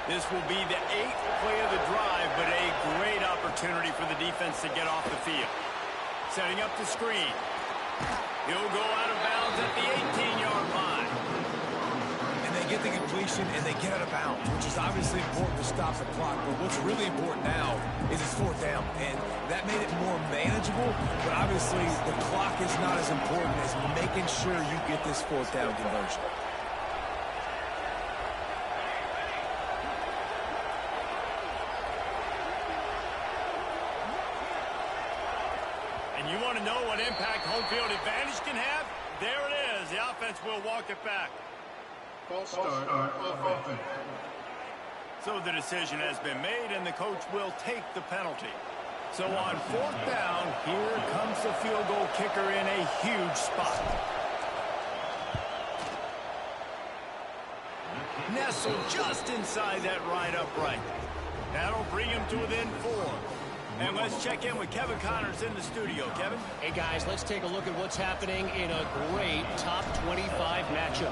This will be the 8th play of the drive, but a great opportunity for the defense to get off the field. Setting up the screen. He'll go out of bounds at the 18-yard line. And they get the completion, and they get out of bounds, which is obviously important to stop the clock. But what's really important now is it's fourth down. And that made it more manageable, but obviously the clock is not as important as making sure you get this fourth down conversion. You want to know what impact home field advantage can have? There it is. The offense will walk it back. False start, offense. So the decision has been made, and the coach will take the penalty. So on fourth down, here comes the field goal kicker in a huge spot. Nestled just inside that right upright. That'll bring him to within 4. And let's check in with Kevin Connors in the studio. Kevin? Hey, guys, let's take a look at what's happening in a great top 25 matchup.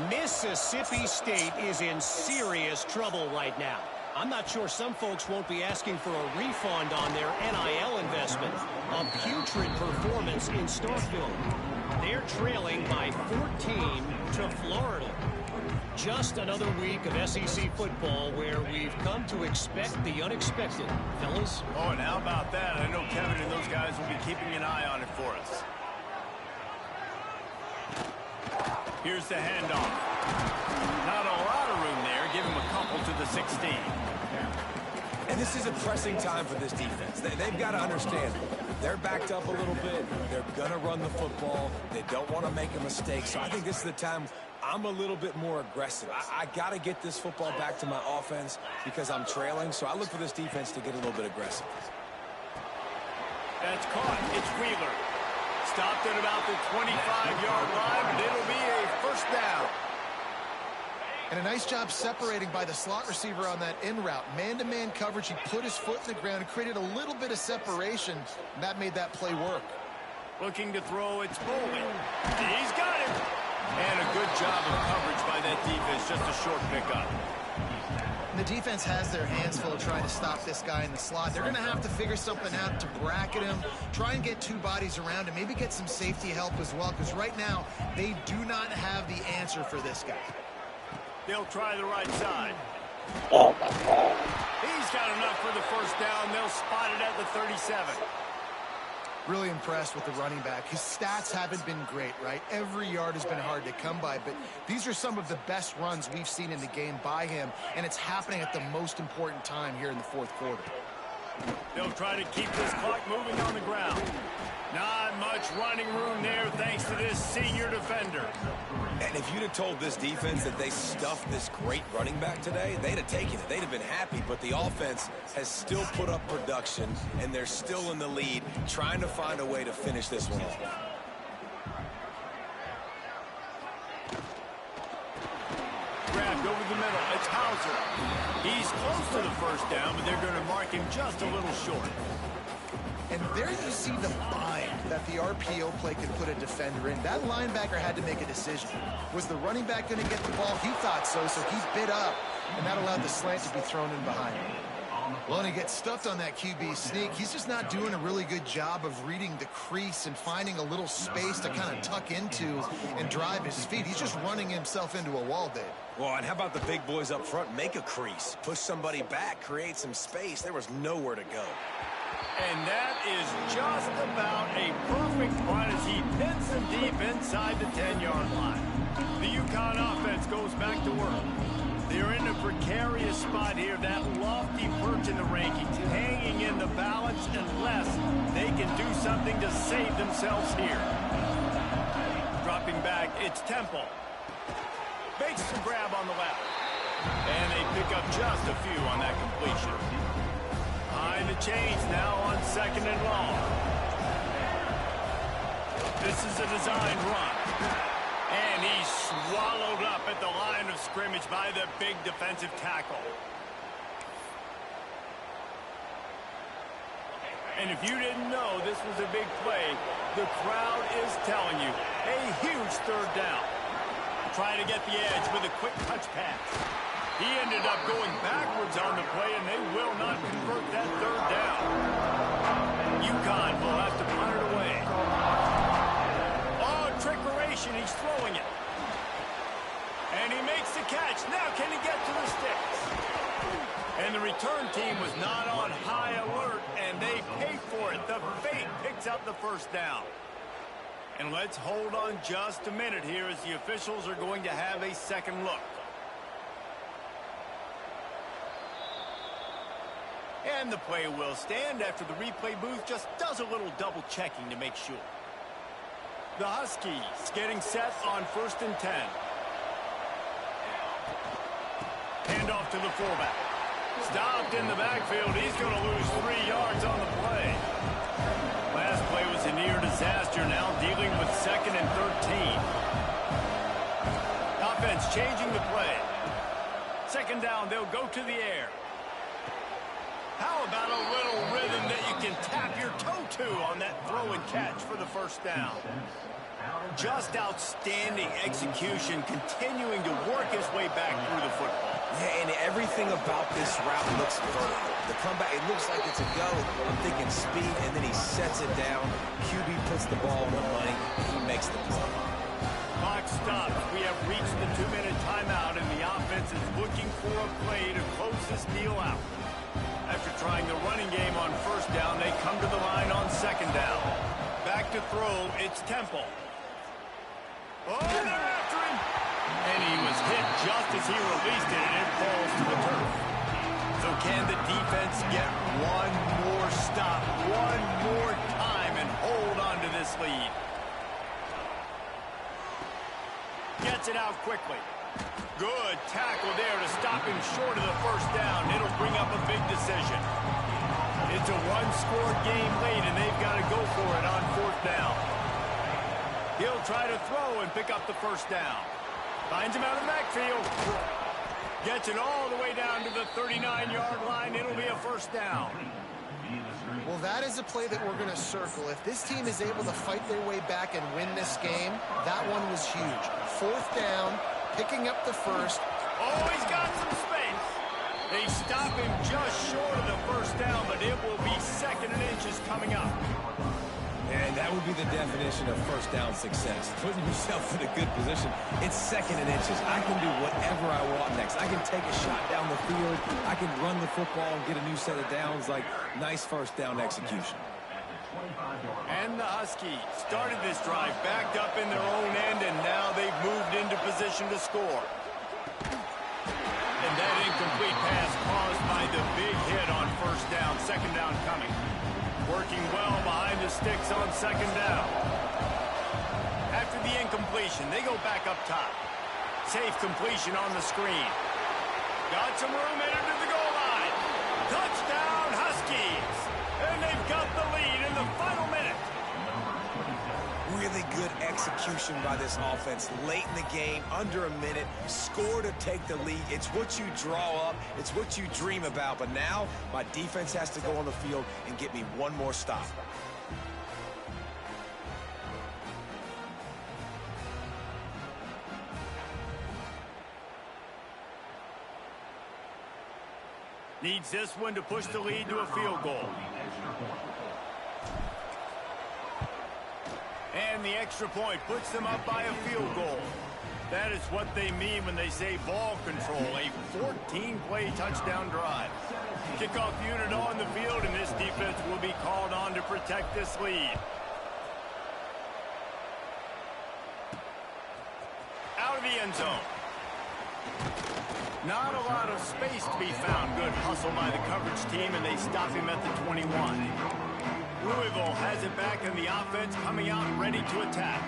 Mississippi State is in serious trouble right now. I'm not sure some folks won't be asking for a refund on their NIL investment. A putrid performance in Starkville. They're trailing by 14 to Florida. Just another week of SEC football where we've come to expect the unexpected. Fellas? Oh, and how about that? I know Kevin and those guys will be keeping an eye on it for us. Here's the handoff. Not a lot of room there. Give him a couple to the 16. And this is a pressing time for this defense. They've got to understand they're backed up a little bit. They're going to run the football. They don't want to make a mistake. So I think this is the time I'm a little bit more aggressive. I got to get this football back to my offense because I'm trailing. So I look for this defense to get a little bit aggressive. That's caught. It's Wheeler. Stopped at about the 25-yard line, but it'll be a first down. And a nice job separating by the slot receiver on that in route. Man-to-man coverage, he put his foot in the ground, created a little bit of separation, and that made that play work. Looking to throw, it's Bowman. He's got it. And a good job of coverage by that defense, just a short pickup. And the defense has their hands full trying to stop this guy in the slot. They're going to have to figure something out to bracket him, try and get two bodies around him, maybe get some safety help as well, because right now they do not have the answer for this guy. They'll try the right side. Oh, my God. He's got enough for the first down. They'll spot it at the 37. Really impressed with the running back. His stats haven't been great, right? Every yard has been hard to come by, but these are some of the best runs we've seen in the game by him, and it's happening at the most important time here in the fourth quarter. They'll try to keep this clock moving on the ground. Not much running room there thanks to this senior defender. And if you'd have told this defense that they stuffed this great running back today, they'd have taken it. They'd have been happy, but the offense has still put up production, and they're still in the lead, trying to find a way to finish this one off. Grabbed over the middle. It's Hauser. He's close to the first down, but they're going to mark him just a little short. And there you see the bind that the RPO play could put a defender in. That linebacker had to make a decision. Was the running back going to get the ball? He thought so, so he bit up, and that allowed the slant to be thrown in behind him. Well, and he gets stuffed on that QB sneak. He's just not doing a really good job of reading the crease and finding a little space to kind of tuck into and drive his feet. He's just running himself into a wall, Dave. Well, and how about the big boys up front? Make a crease. Push somebody back. Create some space. There was nowhere to go. And that is just about a perfect run as he pins them deep inside the 10-yard line. The UConn offense goes back to work. They're in a precarious spot here, that lofty perch in the rankings, hanging in the balance unless they can do something to save themselves here. Dropping back, it's Temple. Makes the grab on the left. And they pick up just a few on that completion. Behind the chains now on 2nd and long. This is a design run. And he's swallowed up at the line of scrimmage by the big defensive tackle. And if you didn't know this was a big play, the crowd is telling you, a huge 3rd down. Trying to get the edge with a quick touch pass. He ended up going backwards on the play, and they will not convert that 3rd down. UConn will have to punt it away. Oh, trickeration. He's throwing it. And he makes the catch. Now can he get to the sticks? And the return team was not on high alert, and they paid for it. The Fate picks up the 1st down. And let's hold on just a minute here as the officials are going to have a second look. And the play will stand after the replay booth just does a little double checking to make sure. The Huskies getting set on 1st and 10. Hand off to the fullback. Stopped in the backfield. He's going to lose 3 yards on the play. Last play was a near disaster. Now dealing with 2nd and 13. Offense changing the play. 2nd down, they'll go to the air. How about a little rhythm that you can tap your toe to on that throw and catch for the 1st down? Just outstanding execution, continuing to work his way back through the football. Yeah, and everything about this route looks vertical. The comeback, it looks like it's a go. I'm thinking speed, and then he sets it down. QB puts the ball on the money. He makes the play. Clock stops. We have reached the 2-minute timeout, and the offense is looking for a play to close this deal out. After trying the running game on 1st down, they come to the line on 2nd down. Back to throw, it's Temple. Oh, they're after him! And he was hit just as he released it, and it falls to the turf. So can the defense get one more stop, one more time, and hold on to this lead? Gets it out quickly. Good tackle there to stop him short of the 1st down. It'll bring up a big decision. It's a one-score game late, and they've got to go for it on 4th down. He'll try to throw and pick up the 1st down. Finds him out of the backfield. Gets it all the way down to the 39-yard line. It'll be a 1st down. Well, that is a play that we're going to circle. If this team is able to fight their way back and win this game, that one was huge. 4th down, picking up the 1st. Oh, he's got some space. They stop him just short of the 1st down, but it will be 2nd and inches coming up. And that would be the definition of 1st down success. Putting yourself in a good position. It's 2nd and inches. I can do whatever I want next. I can take a shot down the field. I can run the football and get a new set of downs. Like, nice 1st down execution. And the Huskies started this drive backed up in their own end, and now they've moved into position to score. And that incomplete pass caused by the big hit on 1st down. 2nd down coming. Working well behind the sticks on 2nd down. After the incompletion, they go back up top. Safe completion on the screen. Got some room headed to the goal line. Touchdown, Huskies! And they've got the lead in the final minute. Really good execution by this offense. Late in the game, under a minute, score to take the lead. It's what you draw up. It's what you dream about. But now, my defense has to go on the field and get me one more stop. Needs this one to push the lead to a field goal. And the extra point puts them up by a field goal. That is what they mean when they say ball control, a 14-play touchdown drive. Kickoff unit on the field, and this defense will be called on to protect this lead. Out of the end zone. Not a lot of space to be found. Good hustle by the coverage team, and they stop him at the 21. Louisville has it back in the offense, coming out ready to attack.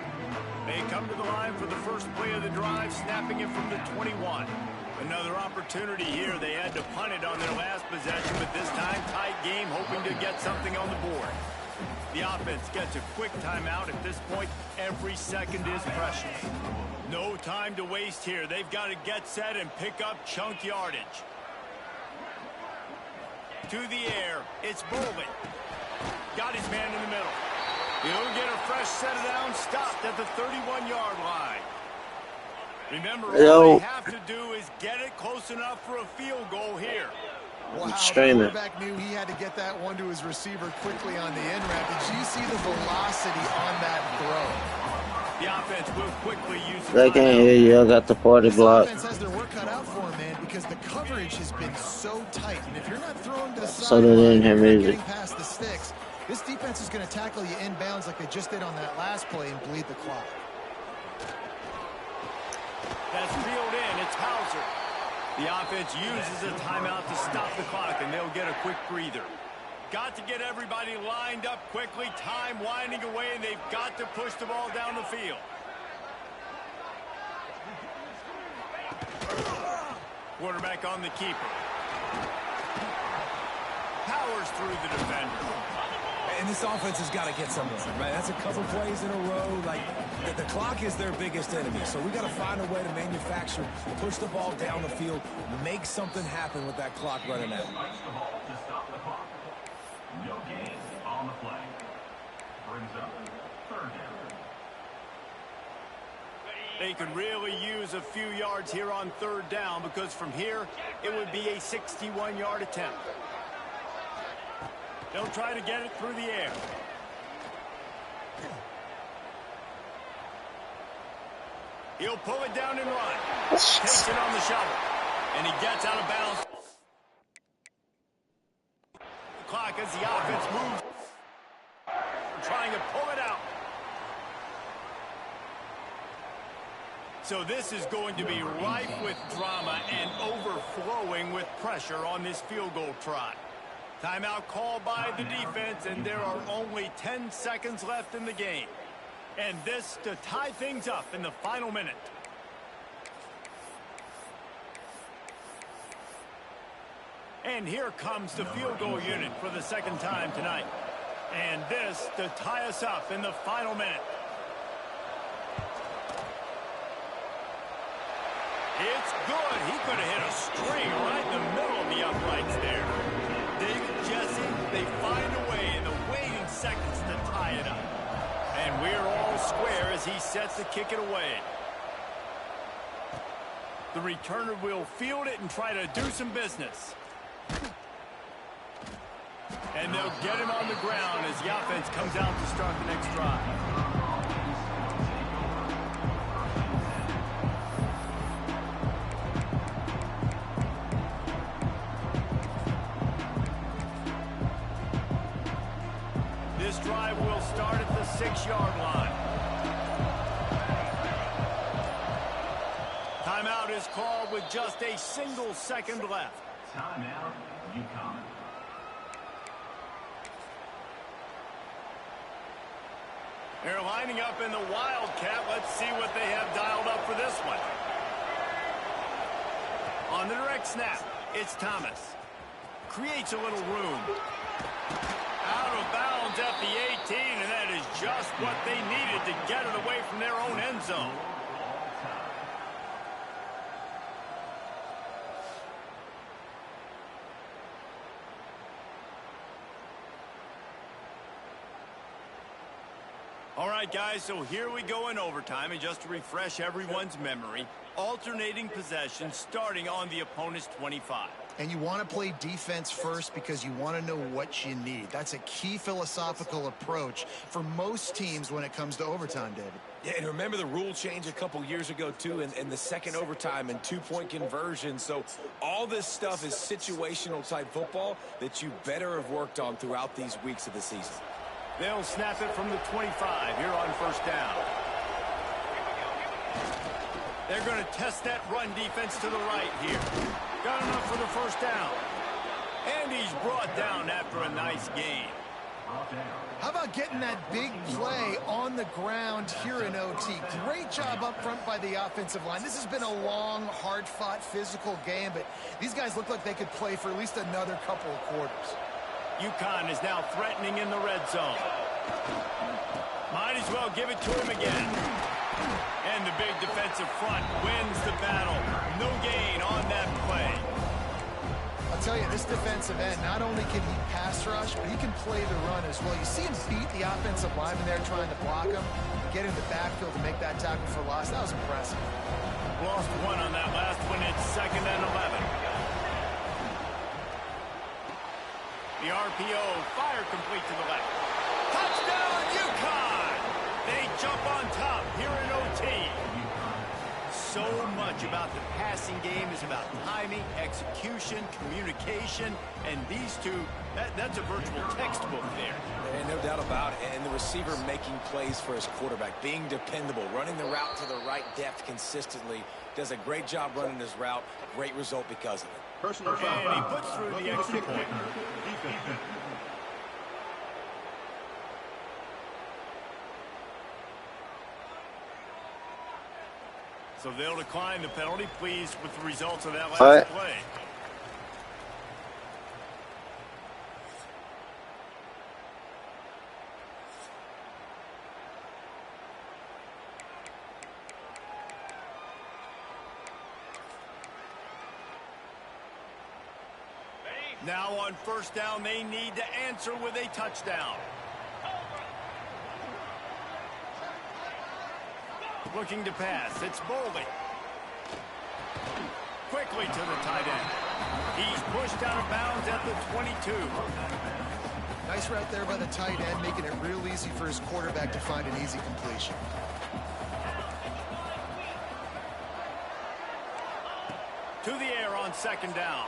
They come to the line for the first play of the drive, snapping it from the 21. Another opportunity here. They had to punt it on their last possession, but this time tight game, hoping to get something on the board. The offense gets a quick timeout. At this point, every second is precious. No time to waste here. They've got to get set and pick up chunk yardage. To the air, it's Bowling. Got his man in the middle. He'll get a fresh set of downs, stopped at the 31-yard line. Remember, all they have to do is get it close enough for a field goal here. Wow, the quarterback knew he had to get that one to his receiver quickly on the end route. Did you see the velocity on that throw? The offense will quickly use it. They can't hear you. I got the 40 block. The offense has their work cut out for him, man, because the coverage has been so tight. And if you're not throwing to the So they didn't hear music. getting past the sticks, this defense is going to tackle you inbounds like they just did on that last play and bleed the clock. That's reeled in. It's Hauser. The offense uses a timeout to stop the clock, and they'll get a quick breather. Got to get everybody lined up quickly. Time winding away, and they've got to push the ball down the field. Quarterback on the keeper. Powers through the defender. And this offense has got to get somewhere, right? That's a couple plays in a row. Like, the clock is their biggest enemy. So we got to find a way to manufacture, push the ball down the field, make something happen with that clock running out. No gain on the play. Brings up third down. They could really use a few yards here on third down, because from here, it would be a 61-yard attempt. They'll try to get it through the air. He'll pull it down and run. Takes it on the shovel. And he gets out of bounds. The clock as the offense moves. Trying to pull it out. So this is going to be rife with drama and overflowing with pressure on this field goal try. Timeout called by the defense, and there are only 10 seconds left in the game. And this to tie things up in the final minute. And here comes the field goal unit for the second time tonight. And this to tie us up in the final minute. It's good. He could have hit a string right in the middle of the uprights there. David Jesse, they find a way in the waiting seconds to tie it up. And we're all square as he sets to kick it away. The returner will field it and try to do some business. And they'll get him on the ground as the offense comes out to start the next drive. This drive will start at the 6-yard line. Timeout is called with just a single second left. Timeout, UConn. They're lining up in the Wildcat. Let's see what they have dialed up for this one. On the direct snap, it's Thomas. Creates a little room. Out of bounds at the 18, and that is just what they needed to get it away from their own end zone. All right, guys, so here we go in overtime, and just to refresh everyone's memory, alternating possession starting on the opponent's 25. And you want to play defense first because you want to know what you need. That's a key philosophical approach for most teams when it comes to overtime, David. Yeah, and remember the rule change a couple years ago, too, in the second overtime and two-point conversion. So all this stuff is situational type football that you better have worked on throughout these weeks of the season. They'll snap it from the 25 here on first down. They're going to test that run defense to the right here. Got enough for the first down. And he's brought down after a nice gain. How about getting that big play on the ground here in OT? Great job up front by the offensive line. This has been a long, hard-fought, physical game, but these guys look like they could play for at least another couple of quarters. UConn is now threatening in the red zone. Might as well give it to him again. And the big defensive front wins the battle. No gain on that play. I'll tell you, this defensive end, not only can he pass rush, but he can play the run as well. You see him beat the offensive lineman there trying to block him, get in the backfield to make that tackle for loss. That was impressive. Lost one on that last one. It's 2nd and 11. The RPO, fire complete to the left. Touchdown, UConn! They jump on top here in OT. So much about the passing game is about timing, execution, communication, and these two, that's a virtual textbook there. And no doubt about it. And the receiver making plays for his quarterback, being dependable, running the route to the right depth consistently, does a great job running his route. Great result because of it. Personal foul. And he puts through the extra point. So they'll decline the penalty. Pleased with the results of that last play. Now on first down, they need to answer with a touchdown. Looking to pass. It's Boley. Quickly to the tight end. He's pushed out of bounds at the 22. Nice route there by the tight end, making it real easy for his quarterback to find an easy completion. To the air on 2nd down.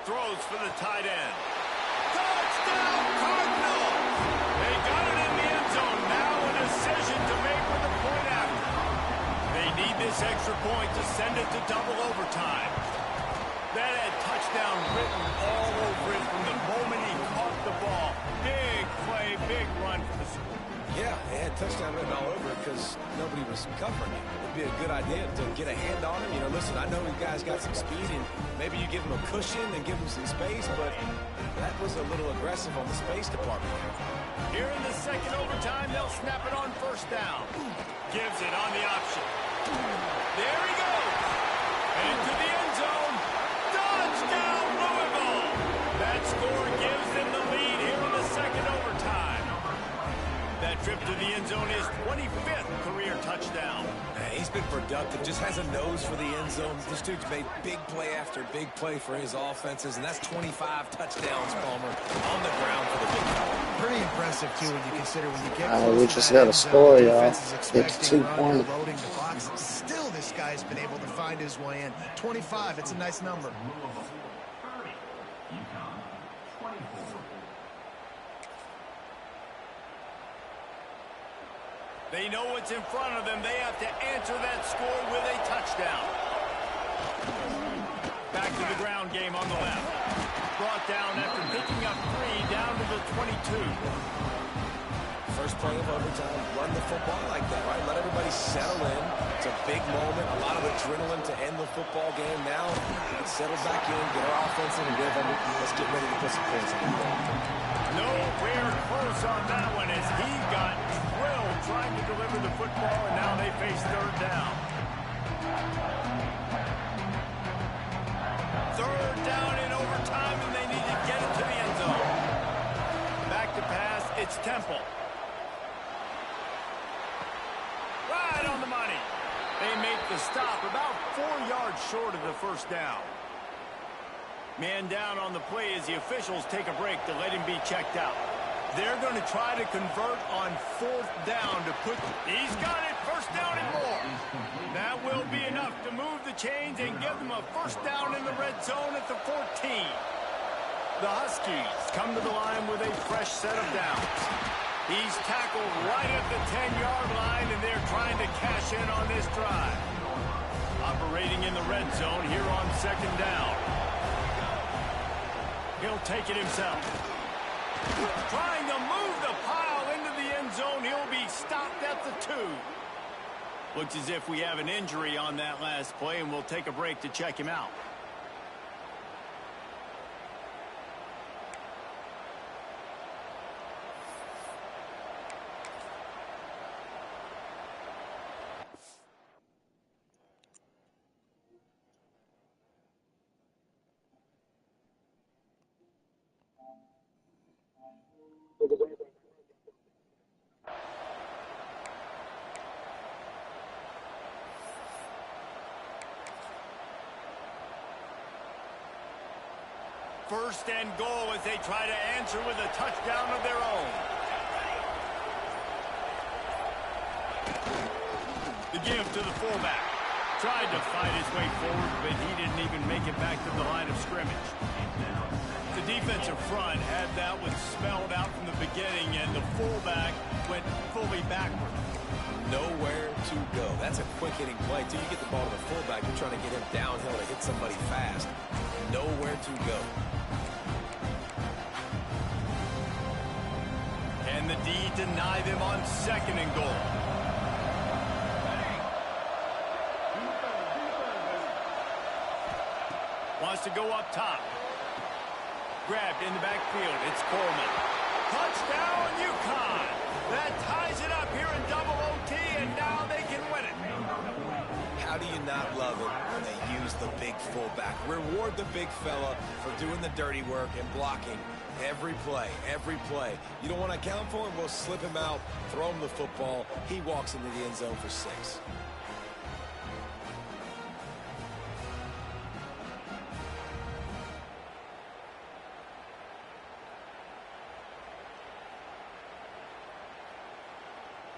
Throws for the tight end. Touchdown, Cardinals! They got it in the end zone. Now a decision to make with the point after. They need this extra point to send it to double overtime. That had touchdown written all over it from the moment he caught the ball. Big play, big run for the score. Yeah, it had touchdown written all over it because nobody was covering it. It would be a good idea to get a hand on him. You know, listen, I know you guys got some speed, and maybe you give him a cushion and give him some space, but that was a little aggressive on the space department. Here in the second overtime, they'll snap it on first down. Gives it on the option. There he goes. Into the end zone. Touchdown, Louisville. That score gives them the lead here in the second overtime. That trip to the end zone is 25th career touchdown. He's been productive, just has a nose for the end zone. This dude's made big play after big play for his offenses, and that's 25 touchdowns, Palmer, on the ground for the big fella. Pretty impressive, too, when you consider when you get we just got a score, y'all. It's 2 points. Loading the box. Still, this guy's been able to find his way in. 25, it's a nice number. They know what's in front of them. They have to answer that score with a touchdown. Back to the ground game on the left. Brought down after picking up 3 down to the 22. First play of overtime, run the football like that, right? Let everybody settle in. It's a big moment, a lot of adrenaline to end the football game. Now, let's settle back in, get our offense in a rhythm. Let's get ready to put some points in the game. Nowhere close on that one as he got drilled trying to deliver the football, and now they face third down. Third down in overtime, and they need to get it to the end zone. Back to pass, it's Temple. Right on the money. They make the stop about 4 yards short of the first down. Man down on the play as the officials take a break to let him be checked out. They're going to try to convert on 4th down to put... He's got it, 1st down and more. That will be enough to move the chains and give them a 1st down in the red zone at the 14. The Huskies come to the line with a fresh set of downs. He's tackled right at the 10-yard line, and they're trying to cash in on this drive. Operating in the red zone here on 2nd down. He'll take it himself. Trying to move the pile into the end zone. He'll be stopped at the 2. Looks as if we have an injury on that last play, and we'll take a break to check him out. First and goal as they try to answer with a touchdown of their own. The give to the fullback. Tried to fight his way forward, but he didn't even make it back to the line of scrimmage. The defensive front had that one spelled out from the beginning, and the fullback went fully backward. Nowhere to go. That's a quick-hitting play. Till you get the ball to the fullback, you're trying to get him downhill to hit somebody fast. Nowhere to go. And the D deny them on 2nd and goal. Wants to go up top. Grabbed in the backfield. It's Coleman. Touchdown, UConn. That ties it up here in double OT, and now they can win it. How do you not love it when they use the big fullback? Reward the big fella for doing the dirty work and blocking every play, every play. You don't want to account for him? We'll slip him out, throw him the football. He walks into the end zone for 6.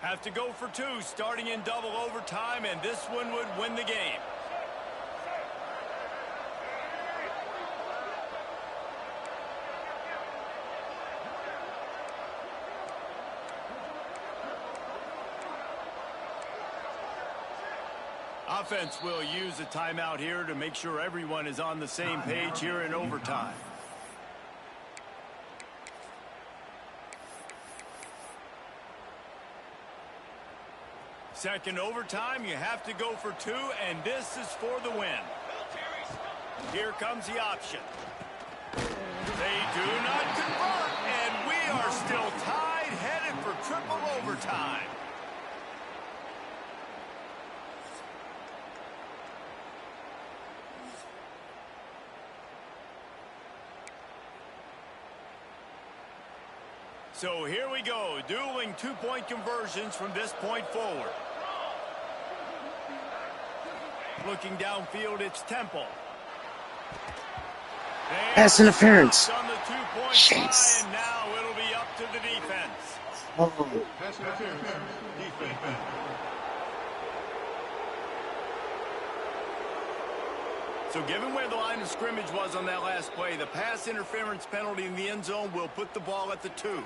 Have to go for 2, starting in double overtime, and this one would win the game. Offense will use a timeout here to make sure everyone is on the same page here in overtime. Second overtime, you have to go for 2, and this is for the win. Here comes the option. They do not convert, and we are still tied, headed for triple overtime. So here we go, dueling 2-point conversions from this point forward. Looking downfield, it's Temple. Pass interference. On the 2-point try, and now it'll be up to the defense. Pass interference. Defense. So given where the line of scrimmage was on that last play, the pass interference penalty in the end zone will put the ball at the 2.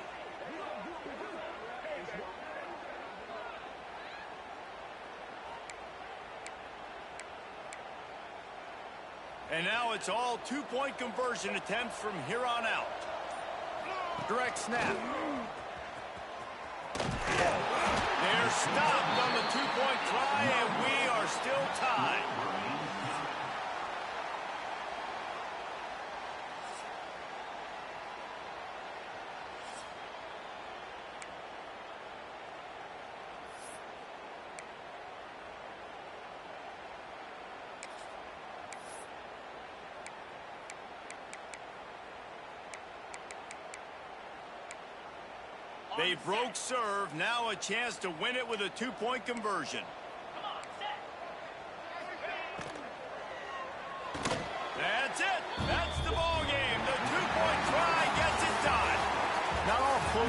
And now it's all 2-point conversion attempts from here on out. Direct snap. They're stopped on the 2-point try, and we are still tied. They broke serve. Now a chance to win it with a 2-point conversion. That's it. That's the ball.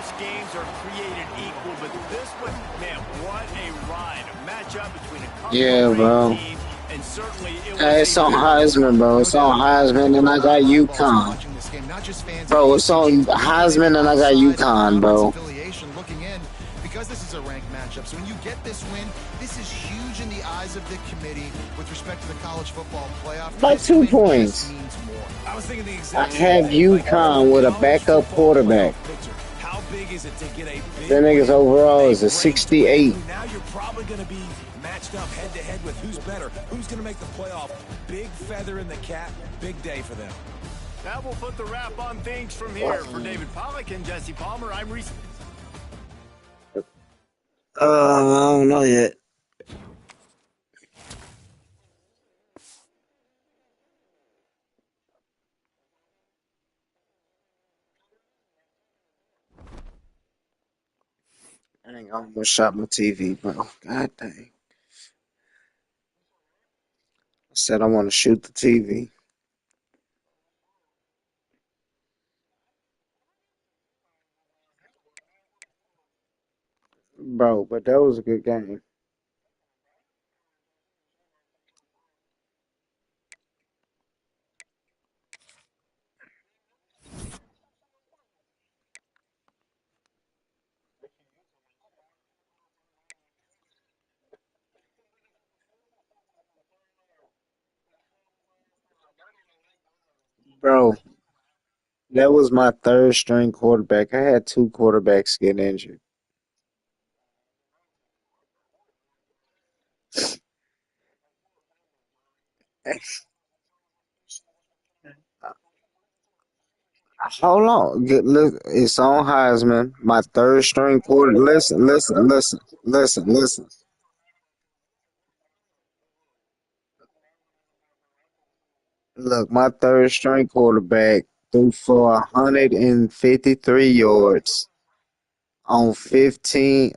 most games are created equal, but this one, man, what a ride. A matchup between a couple of Yeah, great bro. teams, and certainly it was Hey, a it's on thrilling Heisman, one. bro. No It's on doubt. There's Heisman, been and a I lot got of eyeballs UConn. watching this game, not just fans of Bro, it's UConn, on but even any Heisman, and I got outside of UConn, conference bro. affiliation looking in, because this is a ranked matchup. So when you get this win, this is huge in the eyes of the committee with respect to the college football playoff. By This 2 win just points. means more. I was thinking the I exact same have thing. Like, from UConn a with a college backup football quarterback. playoff picture, how big is it to get a big That nigga's win overall with is a a ranked win 68. who now you're probably going to be matched up head-to-head with who's better, who's going to make the playoff. Big feather in the cap, big day for them. That will put the wrap on things from here. For David Pollack and Jesse Palmer, I'm Reese. I don't know yet. I ain't almost shot my TV, bro. God dang. I said I want to shoot the TV. Bro, but that was a good game. Bro, that was my third string quarterback. I had two quarterbacks get injured. Hold on. Look, it's on Heisman. My third string quarter. Listen. Look, my third string quarterback threw for 153 yards on 16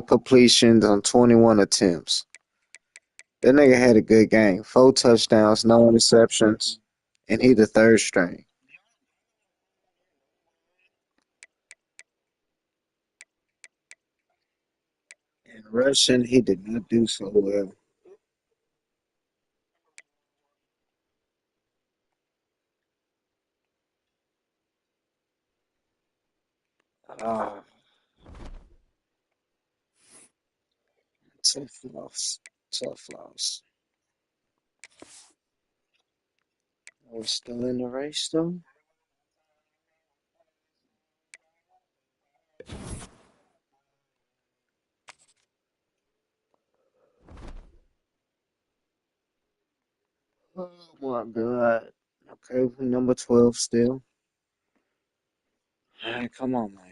completions on 21 attempts. That nigga had a good game. 4 touchdowns, no interceptions, and he the third string. And rushing, he did not do so well. Ah, tough loss. Tough loss. We're still in the race though. Oh my god. Okay, we number 12 still. Alright, come on, Miami.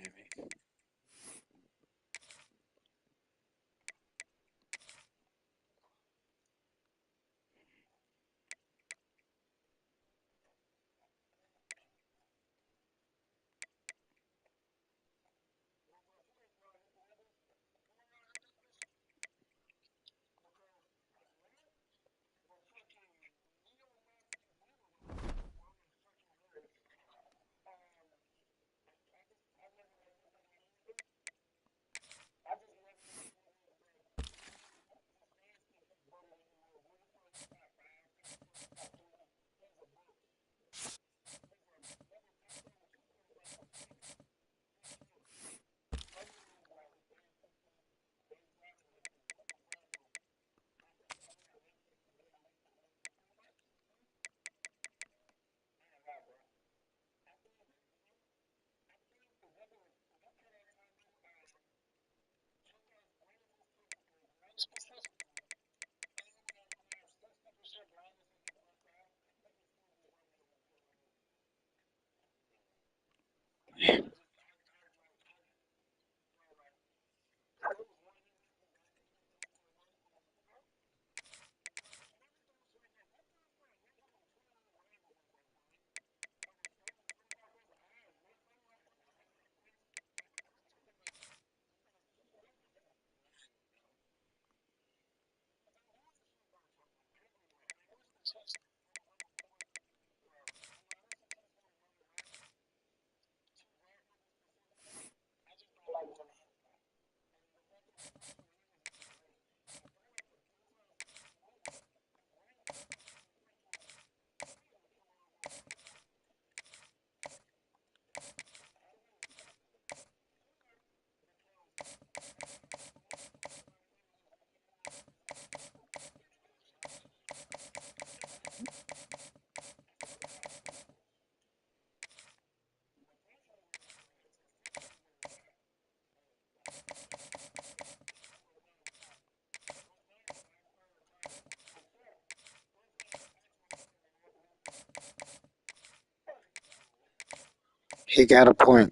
He got a point.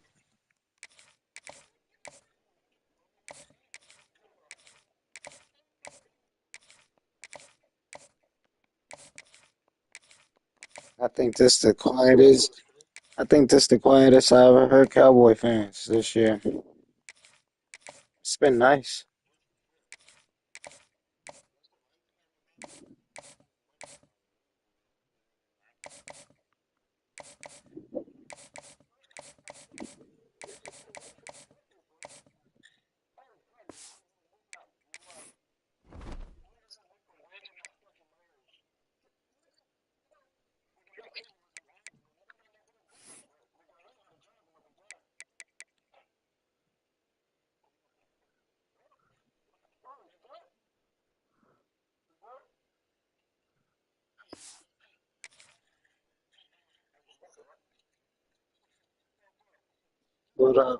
I think this the quietest. I think this the quietest I ever heard Cowboy fans this year. It's been nice. But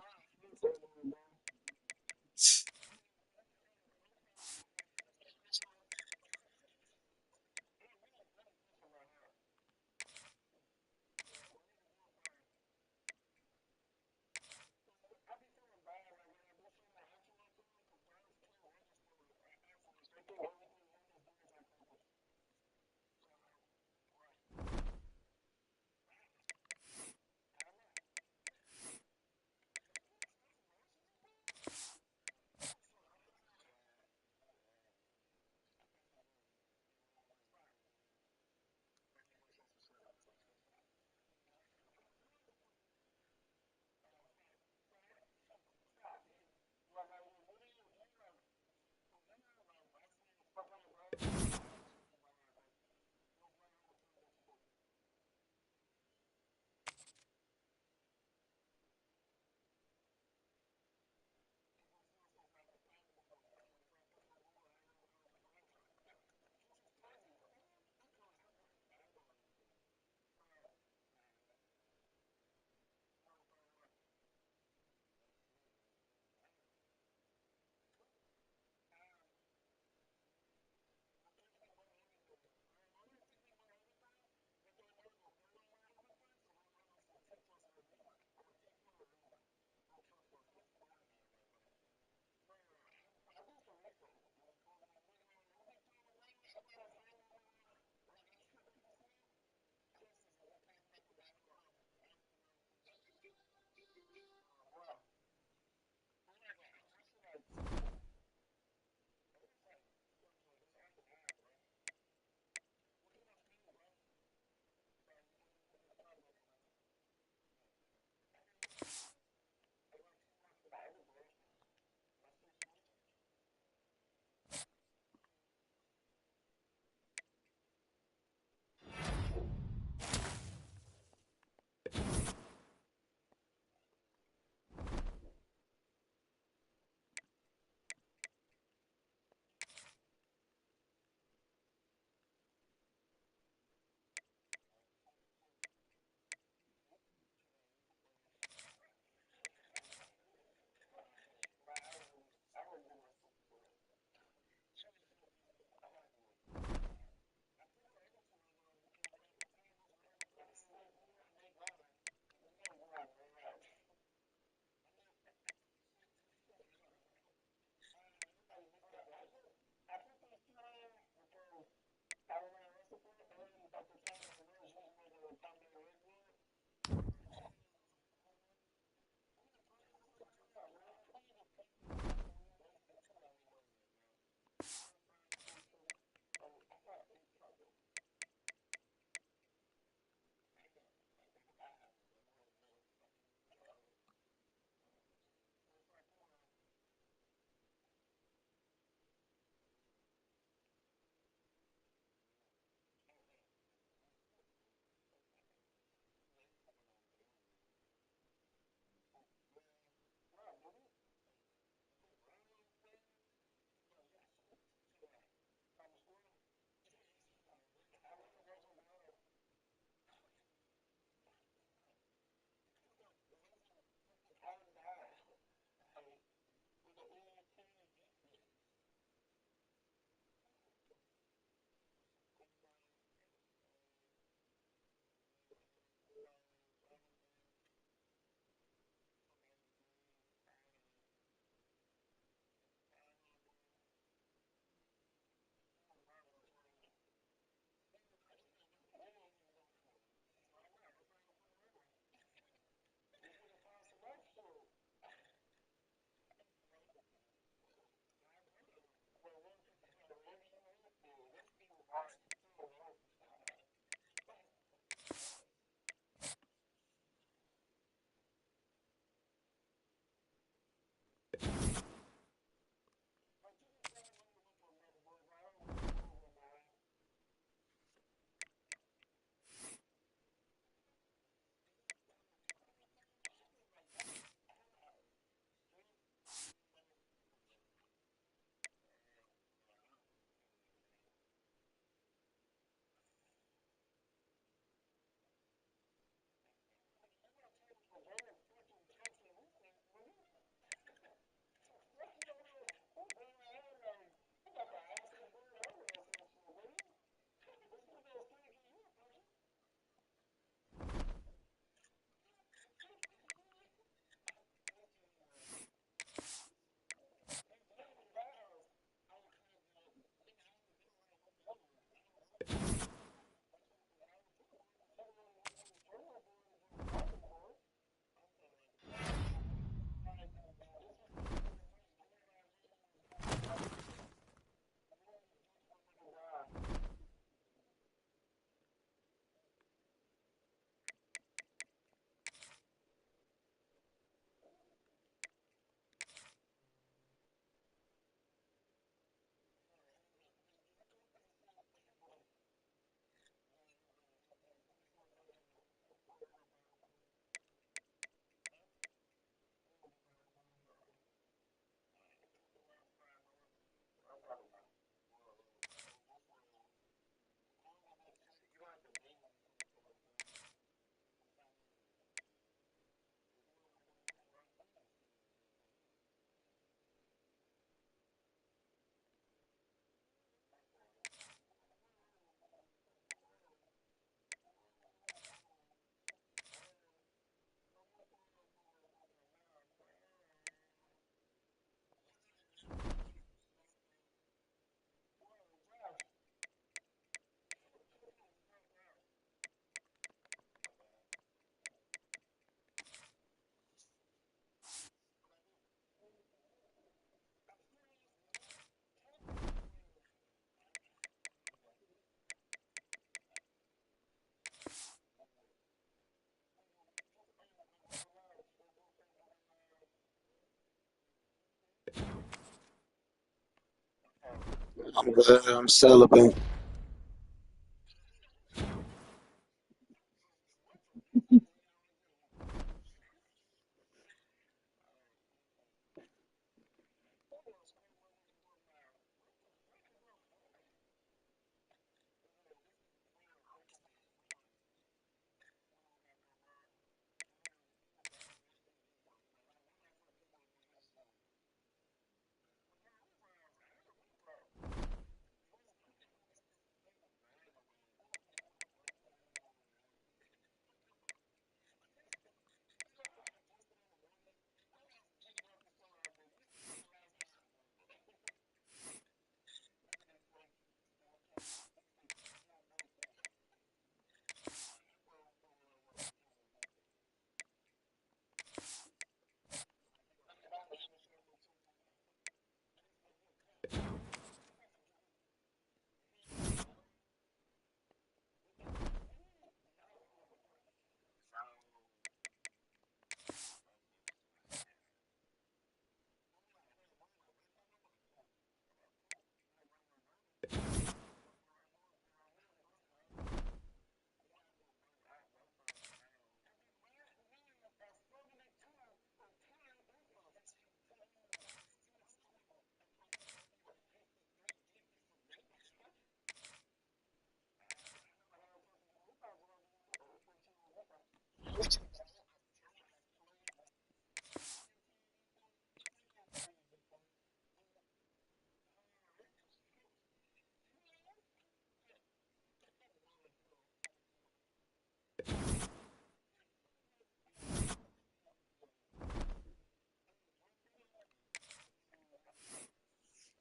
I'm good. I'm celibate.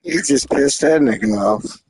You just pissed that nigga off.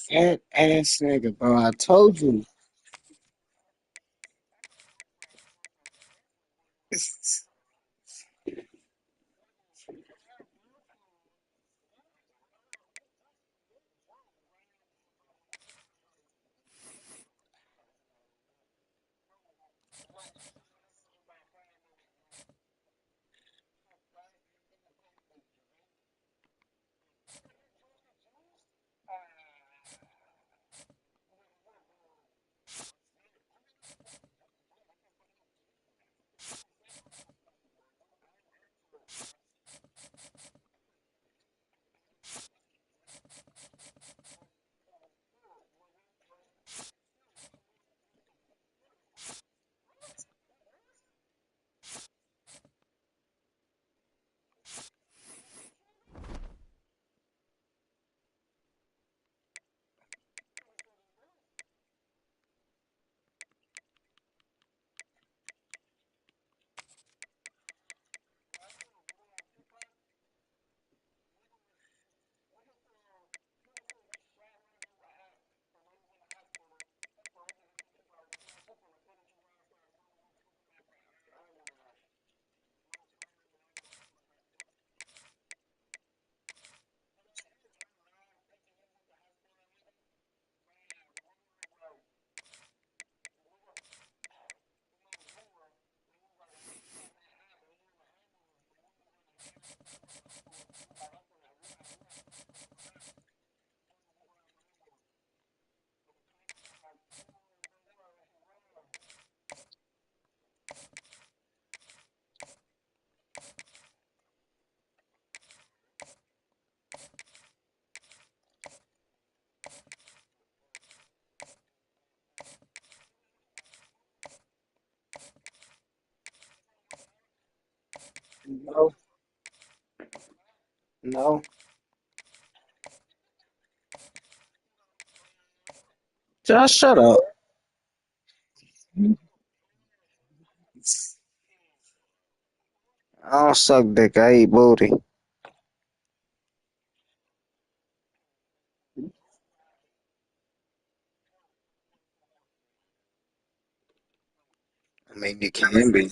Fat ass nigga, bro. I told you. No, no. Just shut up. I don't suck dick. I eat booty. I mean, you can be.